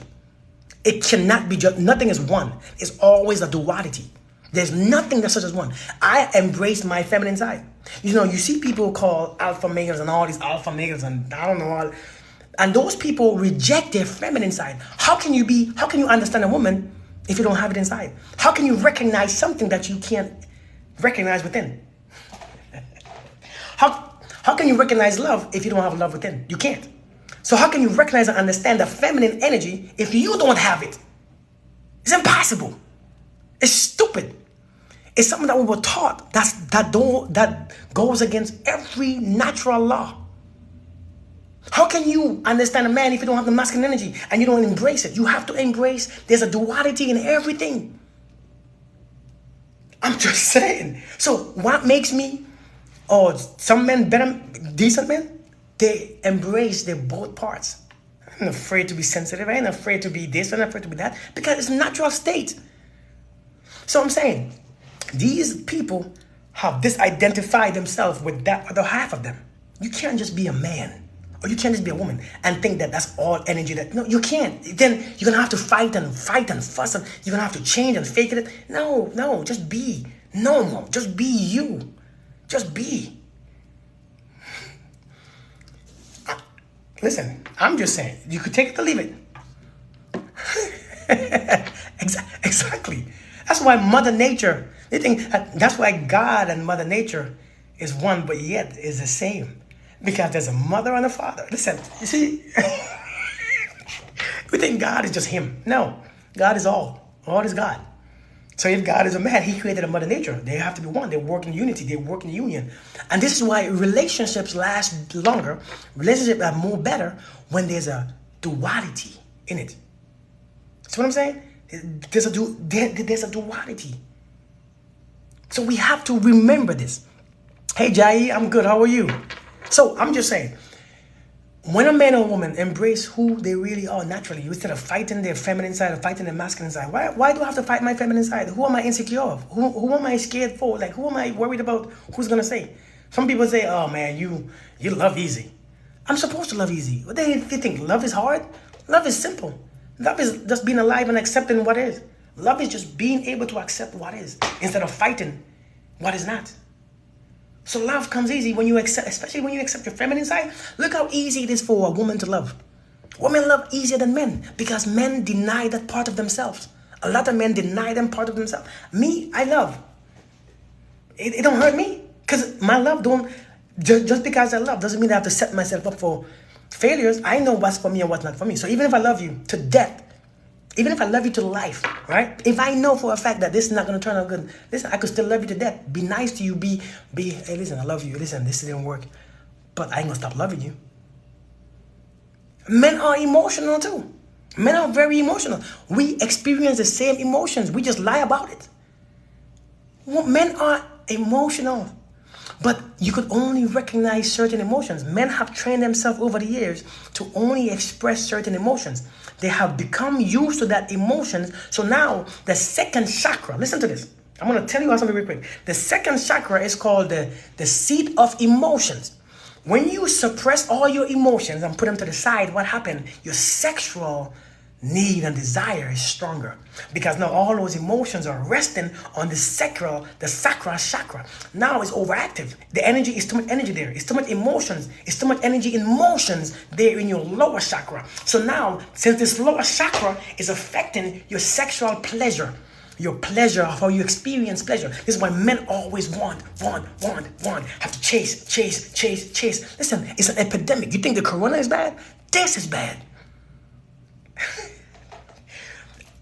It cannot be just, nothing is one. It's always a duality. There's nothing that's such as one. I embrace my feminine side. You know, you see people call alpha males and all these alpha males and I don't know all. And those people reject their feminine side. How can you understand a woman if you don't have it inside? How can you recognize something that you can't recognize within? How can you recognize love if you don't have love within? You can't. So how can you recognize and understand the feminine energy if you don't have it? It's impossible. It's stupid. It's something that we were taught that goes against every natural law. How can you understand a man if you don't have the masculine energy and you don't embrace it? You have to embrace. There's a duality in everything. I'm just saying. So what makes me, or some men better, decent men, they embrace their both parts. I'm not afraid to be sensitive. I ain't afraid to be this. I'm not afraid to be that. Because it's a natural state. So I'm saying, these people have disidentified themselves with that other half of them. You can't just be a man. Or you can't just be a woman and think that that's all energy. No, you can't. Then you're going to have to fight and fuss. And you're going to have to change and fake it. No, just be normal. Just be you. Just be. Listen, I'm just saying, you could take it or leave it. Exactly. That's why Mother Nature, that's why God and Mother Nature is one, but yet is the same. Because there's a mother and a father. Listen, you see, we think God is just him. No, God is all. All is God. So if God is a man, he created a mother nature. They have to be one. They work in unity. They work in union. And this is why relationships last longer. Relationships are more better when there's a duality in it. See what I'm saying? There's a duality. So we have to remember this. Hey, Jai, I'm good. How are you? So I'm just saying, when a man or woman embrace who they really are naturally, instead of fighting their feminine side or fighting their masculine side, why do I have to fight my feminine side? Who am I insecure of? Who am I scared for? Like, who am I worried about? Who's gonna say? Some people say, "Oh man, you love easy." I'm supposed to love easy. What they think love is hard? Love is simple. Love is just being alive and accepting what is. Love is just being able to accept what is instead of fighting what is not. So love comes easy when you accept, especially when you accept your feminine side. Look how easy it is for a woman to love. Women love easier than men because men deny that part of themselves. A lot of men deny them part of themselves. Me, I love. It don't hurt me because my love don't, just because I love doesn't mean I have to set myself up for failures. I know what's for me and what's not for me. So even if I love you to death, even if I love you to life, right? If I know for a fact that this is not going to turn out good, listen, I could still love you to death. Be nice to you. Hey, listen, I love you. Listen, this didn't work. But I ain't going to stop loving you. Men are emotional too. Men are very emotional. We experience the same emotions. We just lie about it. Men are emotional. But you could only recognize certain emotions. Men have trained themselves over the years to only express certain emotions. They have become used to that emotion. So now the second chakra, listen to this. I'm going to tell you something real quick. The second chakra is called the seat of emotions. When you suppress all your emotions and put them to the side, what happened? Your sexual need and desire is stronger because now all those emotions are resting on the sacral chakra. Now it's overactive. The energy is too much energy there. It's too much emotions. It's too much energy in motions there in your lower chakra. So now, since this lower chakra is affecting your sexual pleasure, your pleasure of how you experience pleasure. This is why men always want, have to chase. Listen, it's an epidemic. You think the corona is bad? This is bad.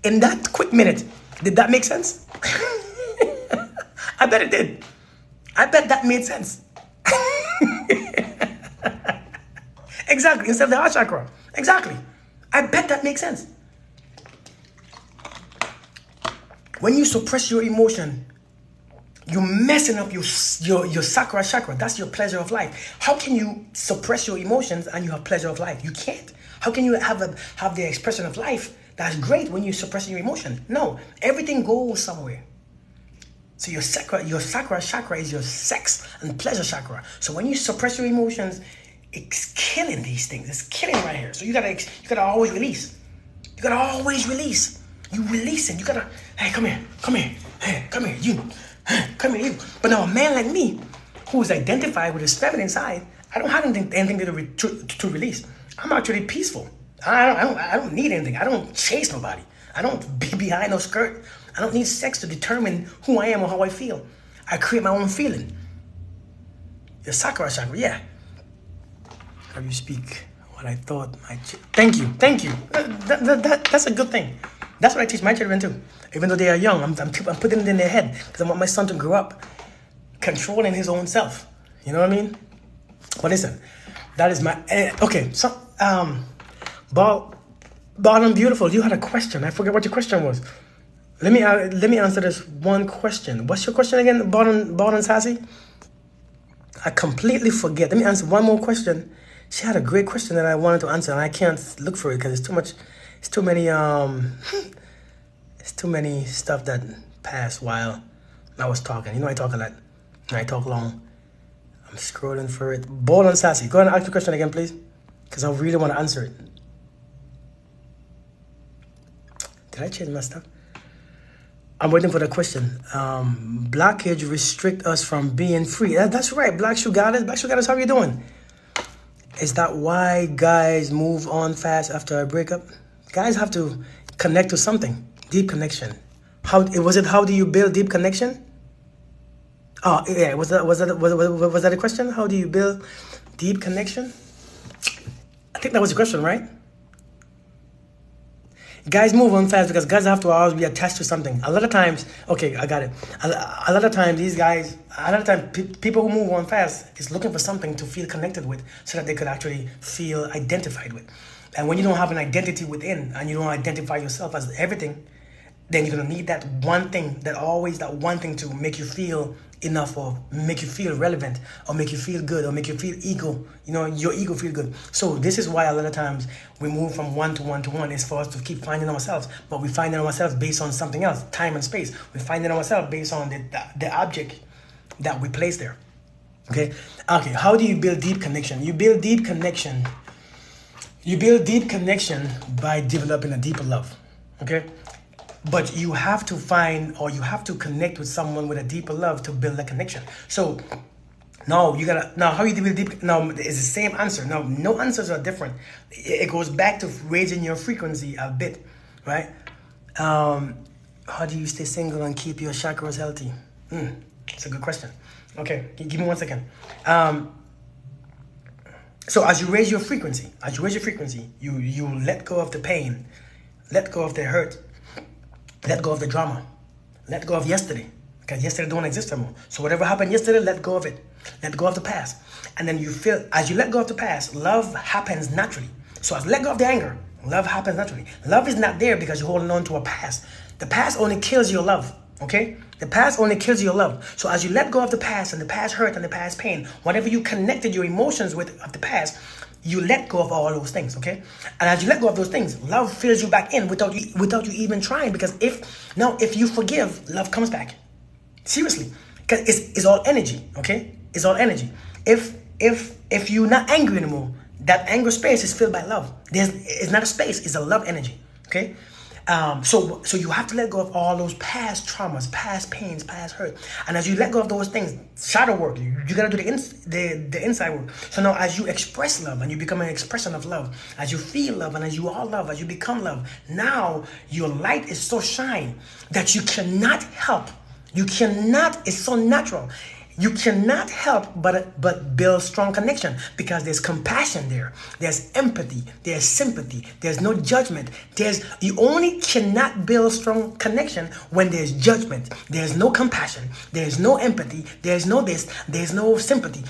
In that quick minute, did that make sense? I bet it did. I bet that made sense. Exactly, instead of the heart chakra. Exactly. I bet that makes sense. When you suppress your emotion, you're messing up your sacral chakra. That's your pleasure of life. How can you suppress your emotions and you have pleasure of life? You can't. How can you have the expression of life that's great when you're suppressing your emotion? No, everything goes somewhere. So your sacral chakra is your sex and pleasure chakra. So when you suppress your emotions, it's killing these things. It's killing right here. So you gotta always release. You gotta always release. You release it. You gotta, hey, come here, hey, come here, you, hey, come here, you. But now a man like me, who's identified with his feminine side, I don't have anything to release. I'm actually peaceful. I don't need anything. I don't chase nobody. I don't be behind no skirt. I don't need sex to determine who I am or how I feel. I create my own feeling. The sacral chakra, yeah. How you speak what I thought. Thank you. That's a good thing. That's what I teach my children too. Even though they are young, I'm putting it in their head because I want my son to grow up controlling his own self. You know what I mean? But listen, that is my okay. So Bottom Beautiful, you had a question. I forget what your question was. Let me answer this one question. What's your question again, Bottom Sassy? I completely forget. Let me answer one more question. She had a great question that I wanted to answer, and I can't look for it because it's too much. It's too many. It's too many stuff that passed while I was talking. You know, I talk a lot. I talk long. I'm scrolling for it. Bottom Sassy, go ahead and ask the question again, please, because I really want to answer it. Did I change my stuff? I'm waiting for the question. Blockage restrict us from being free. That's right. Black Shoe Goddess, how you doing? Is that why guys move on fast after a breakup? Guys have to connect to something. Deep connection. How do you build deep connection? Oh, yeah. Was that a question? How do you build Deep connection? I think that was the question, right? Guys move on fast because guys have to always be attached to something. A lot of times, okay, I got it. A lot of times, these guys, a lot of times, people who move on fast is looking for something to feel connected with so that they could actually feel identified with. And when you don't have an identity within and you don't identify yourself as everything, then you're going to need that one thing, that one thing to make you feel enough or make you feel relevant or make you feel good or make you feel your ego feel good. So this is why a lot of times we move from one to one to one is for us to keep finding ourselves, but we find ourselves based on something else, time and space. We find ourselves based on the object that we place there. Okay. How do you build deep connection? You build deep connection by developing a deeper love. Okay. But you have to find, or you have to connect with someone with a deeper love to build a connection. So now how you deal with deep, now it's the same answer. Now, no answers are different. It goes back to raising your frequency a bit, right? How do you stay single and keep your chakras healthy? It's a good question. Okay, give me 1 second. So as you raise your frequency, you let go of the pain, let go of the hurt, let go of the drama. Let go of yesterday. Because yesterday don't exist anymore. So whatever happened yesterday, let go of it. Let go of the past. And then you feel, as you let go of the past, love happens naturally. So as you let go of the anger, love happens naturally. Love is not there because you're holding on to a past. The past only kills your love. Okay? The past only kills your love. So as you let go of the past and the past hurt and the past pain, whatever you connected your emotions with of the past, you let go of all those things, okay? And as you let go of those things, love fills you back in without you even trying. Because if you forgive, love comes back. Seriously, because it's all energy, okay? It's all energy. If you're not angry anymore, that anger space is filled by love. It's not a space; it's a love energy, okay? So you have to let go of all those past traumas, past pains, past hurt. And as you let go of those things, shadow work, you got to do the inside work. So now as you express love and you become an expression of love, as you feel love and as you are love, as you become love, now your light is so shine that you cannot help. It's so natural. You cannot help but build strong connection because there's compassion there. There's empathy. There's sympathy. There's no judgment. You only cannot build strong connection when there's judgment. There's no compassion. There's no empathy. There's no this. There's no sympathy.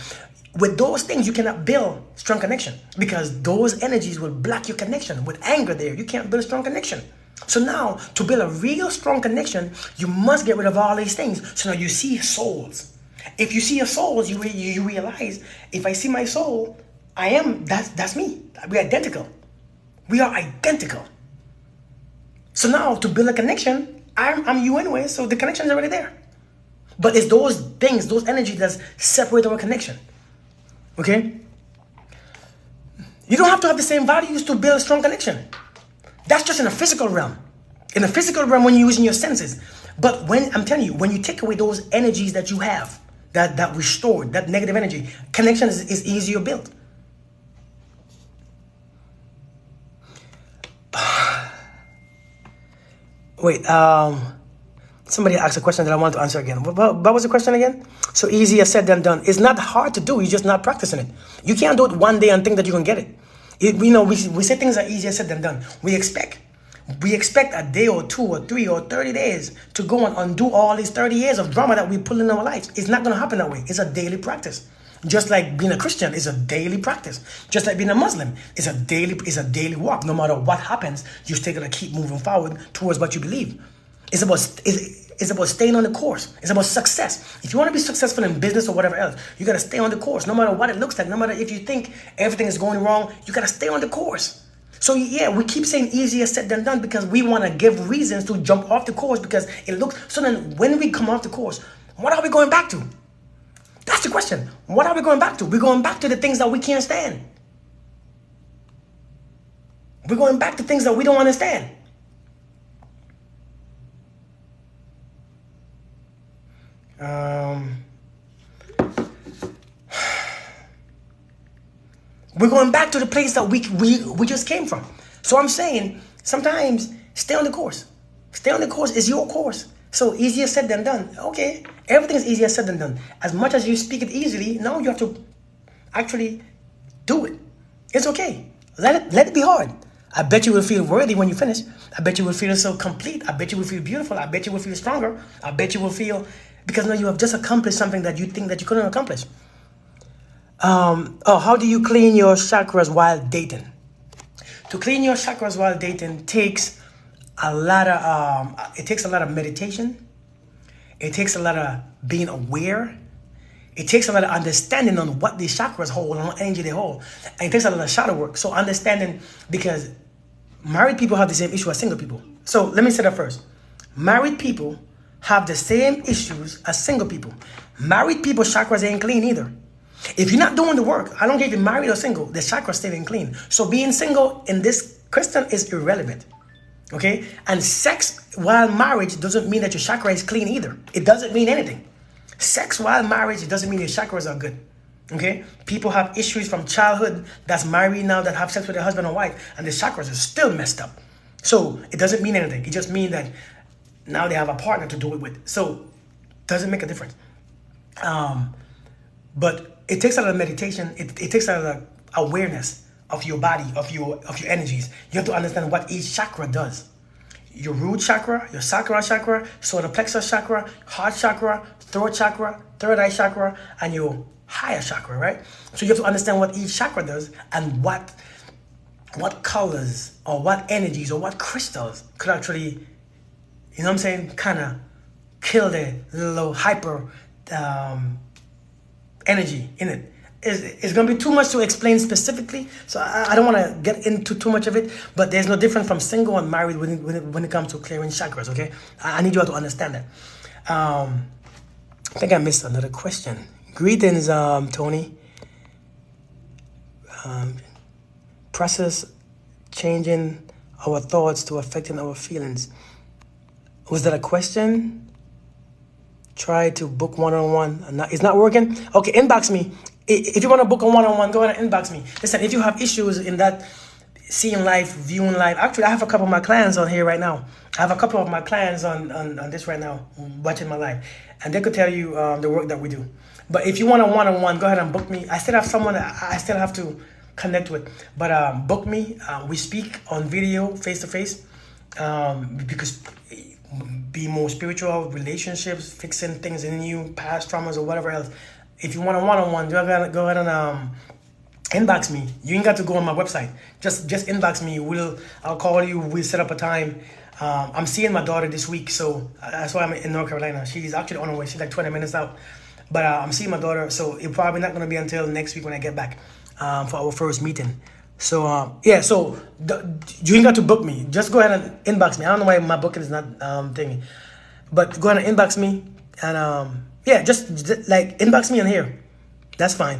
With those things, you cannot build strong connection because those energies will block your connection. With anger there, you can't build a strong connection. So now, to build a real strong connection, you must get rid of all these things. So now you see souls. If you see your souls, you realize, if I see my soul, that's me. We're identical. We are identical. So now to build a connection, I'm you anyway, so the connection is already there. But it's those things, those energies that separate our connection. Okay? You don't have to have the same values to build a strong connection. That's just in a physical realm. In the physical realm when you're using your senses. But I'm telling you, when you take away those energies that you have, that restored, that negative energy, connection is easier built. Wait, somebody asked a question that I want to answer again. What was the question again? So easier said than done. It's not hard to do. You're just not practicing it. You can't do it one day and think that you can get it. We say things are easier said than done. We expect a day or 2 or 3 or 30 days to go and undo all these 30 years of drama that we pull in our lives. It's not going to happen that way. It's a daily practice. Just like being a Christian is a daily practice. Just like being a Muslim is a daily walk. No matter what happens, you're still going to keep moving forward towards what you believe. It's about staying on the course. It's about success. If you want to be successful in business or whatever else, you got to stay on the course. No matter what it looks like, no matter if you think everything is going wrong, you got to stay on the course. So yeah, we keep saying easier said than done because we want to give reasons to jump off the course because it looks, so then when we come off the course, what are we going back to? That's the question. What are we going back to? We're going back to the things that we can't stand. We're going back to things that we don't understand. We're going back to the place that we just came from. So I'm saying sometimes stay on the course. Stay on the course is your course. So easier said than done. Okay, everything is easier said than done. As much as you speak it easily, now you have to actually Do it. It's okay. Let it be hard. I bet you will feel worthy when you finish. I bet you will feel so complete. I bet you will feel beautiful. I bet you will feel stronger. I bet you will feel, because now you have just accomplished something that you think that you couldn't accomplish. How do you clean your chakras while dating? To clean your chakras while dating takes a lot of meditation. It takes a lot of being aware. It takes a lot of understanding on what these chakras hold and what energy they hold. And it takes a lot of shadow work. So understanding, because married people have the same issue as single people. So let me say that first. Married people have the same issues as single people. Married people's chakras ain't clean either. If you're not doing the work, I don't care if you're married or single, the chakras still ain't clean. So being single in this question is irrelevant. Okay? And sex while marriage doesn't mean that your chakra is clean either. It doesn't mean anything. Sex while marriage, it doesn't mean your chakras are good. Okay? People have issues from childhood that's married now that have sex with their husband or wife, and the chakras are still messed up. So it doesn't mean anything. It just means that now they have a partner to do it with. So it doesn't make a difference. But it takes a lot of meditation. It takes a lot of awareness of your body, of your energies. You have to understand what each chakra does. Your root chakra, your sacral chakra, solar plexus chakra, heart chakra, throat chakra, third eye chakra, and your higher chakra, right? So you have to understand what each chakra does and what colors or what energies or what crystals could actually, you know what I'm saying, kind of kill the little hyper energy in it. It's going to be too much to explain specifically, so I don't want to get into too much of it, but there's no difference from single and married when it comes to clearing chakras, okay? I need you all to understand that. I think I missed another question. Greetings, Tony. Process changing our thoughts to affecting our feelings. Was that a question? Try to book one-on-one. It's not working? Okay, inbox me. If you want to book a one-on-one, go ahead and inbox me. Listen, if you have issues in that seeing life, viewing life, actually, I have a couple of my clients on here right now. I have a couple of my clients on this right now, watching my life. And they could tell you the work that we do. But if you want a one-on-one, go ahead and book me. I still have someone that I still have to connect with. But book me. We speak on video, face-to-face, because be more spiritual, relationships, fixing things in you, past traumas or whatever else. If you want a one-on-one, go ahead and inbox me. You ain't got to go on my website. Just inbox me. I'll call you. We'll set up a time. I'm seeing my daughter this week, so that's why I'm in North Carolina. She's actually on her way. She's like 20 minutes out. But I'm seeing my daughter, so it's probably not going to be until next week when I get back for our first meeting. So, so you ain't got to book me. Just go ahead and inbox me. I don't know why my booking is not thingy. But go ahead and inbox me. And, just like inbox me on here. That's fine.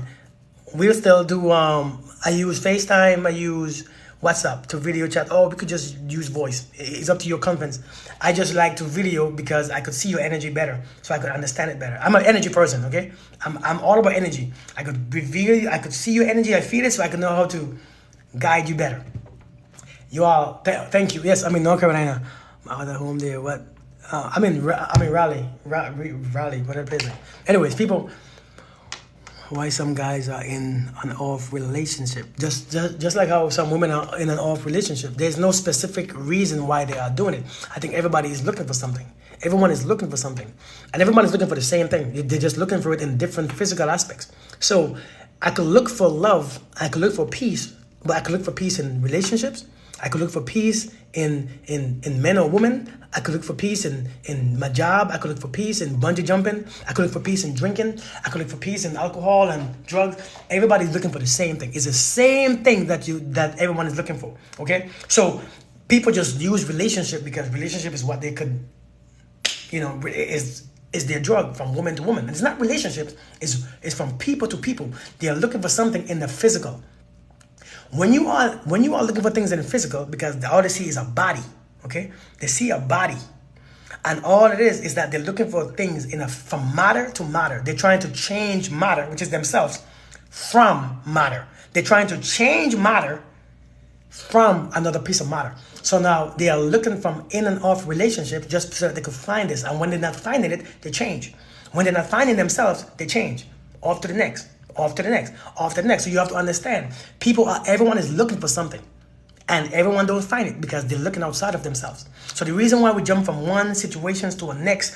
We'll still do, I use FaceTime. I use WhatsApp to video chat. Or we could just use voice. It's up to your conference. I just like to video because I could see your energy better. So I could understand it better. I'm an energy person, okay? I'm all about energy. I could reveal, I could see your energy. I feel it so I can know how to guide you better. You all, thank you. Yes, I'm in North Carolina. My other home there. What? I'm in Raleigh, whatever place. Anyways, people, why some guys are in an off relationship? Just like how some women are in an off relationship. There's no specific reason why they are doing it. I think everybody is looking for something. Everyone is looking for something, and everyone is looking for the same thing. They're just looking for it in different physical aspects. So I could look for love. I could look for peace. But I could look for peace in relationships. I could look for peace in men or women. I could look for peace in my job. I could look for peace in bungee jumping. I could look for peace in drinking. I could look for peace in alcohol and drugs. Everybody's looking for the same thing. It's the same thing that everyone is looking for. Okay? So people just use relationship because relationship is what they could, is their drug from woman to woman. And it's not relationships. It's from people to people. They are looking for something in the physical. When you are looking for things in the physical, because all they see is a body, okay? They see a body. And all it is that they're looking for things from matter to matter. They're trying to change matter, which is themselves, from matter. They're trying to change matter from another piece of matter. So now they are looking from in and off relationships just so that they could find this. And when they're not finding it, they change. When they're not finding themselves, they change. Off to the next. off to the next, off to the next. So you have to understand, everyone is looking for something. And everyone don't find it because they're looking outside of themselves. So the reason why we jump from one situation to a next,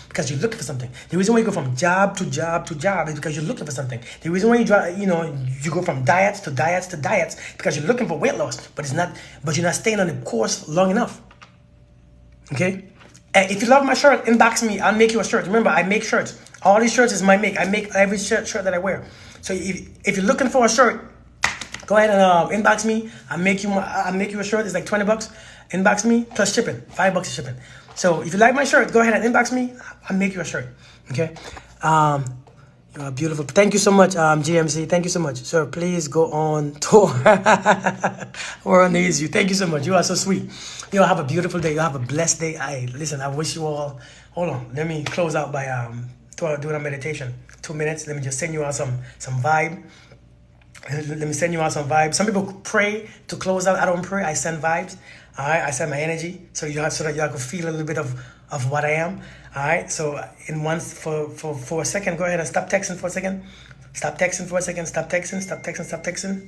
because you're looking for something. The reason why you go from job to job to job is because you're looking for something. The reason why you go from diets to diets to diets because you're looking for weight loss, but you're not staying on the course long enough. Okay? And if you love my shirt, inbox me. I'll make you a shirt. Remember, I make shirts. All these shirts is my make. I make every shirt that I wear. So if you're looking for a shirt, go ahead and inbox me. I'll make you a shirt. It's like $20. Inbox me plus shipping. $5 shipping. So if you like my shirt, go ahead and inbox me. I'll make you a shirt. Okay. You are beautiful. Thank you so much, GMC. Thank you so much, sir. Please go on tour. We're amazed you. Thank you so much. You are so sweet. You all have a beautiful day. You have a blessed day. I wish you all. Hold on. Let me close out by doing a meditation. 2 minutes. Let me just send you out some vibe. Let me send you out some vibes. Some people pray to close out. I don't pray. I send vibes. All right. I send my energy so that you can feel a little bit of what I am. All right. So for a second, go ahead and stop texting for a second. Stop texting for a second. Stop texting. Stop texting. Stop texting.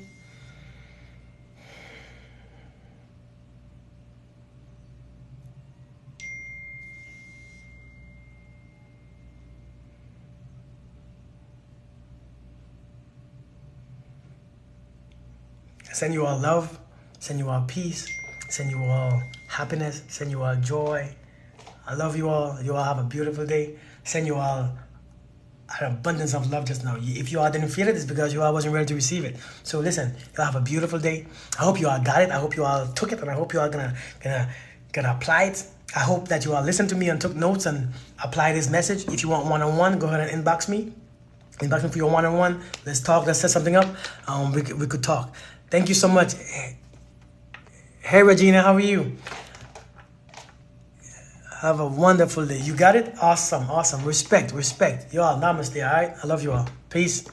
Send you all love, send you all peace, send you all happiness, send you all joy. I love you all. You all have a beautiful day. Send you all an abundance of love just now. If you all didn't feel it, it's because you all wasn't ready to receive it. So listen, you all have a beautiful day. I hope you all got it. I hope you all took it, and I hope you all gonna apply it. I hope that you all listened to me and took notes and apply this message. If you want one-on-one, go ahead and inbox me. Inbox me for your one-on-one. Let's talk. Let's set something up. We could talk. Thank you so much. Hey, Regina, how are you? Have a wonderful day. You got it? Awesome, awesome. Respect. Y'all, namaste, all right? I love you all. Peace.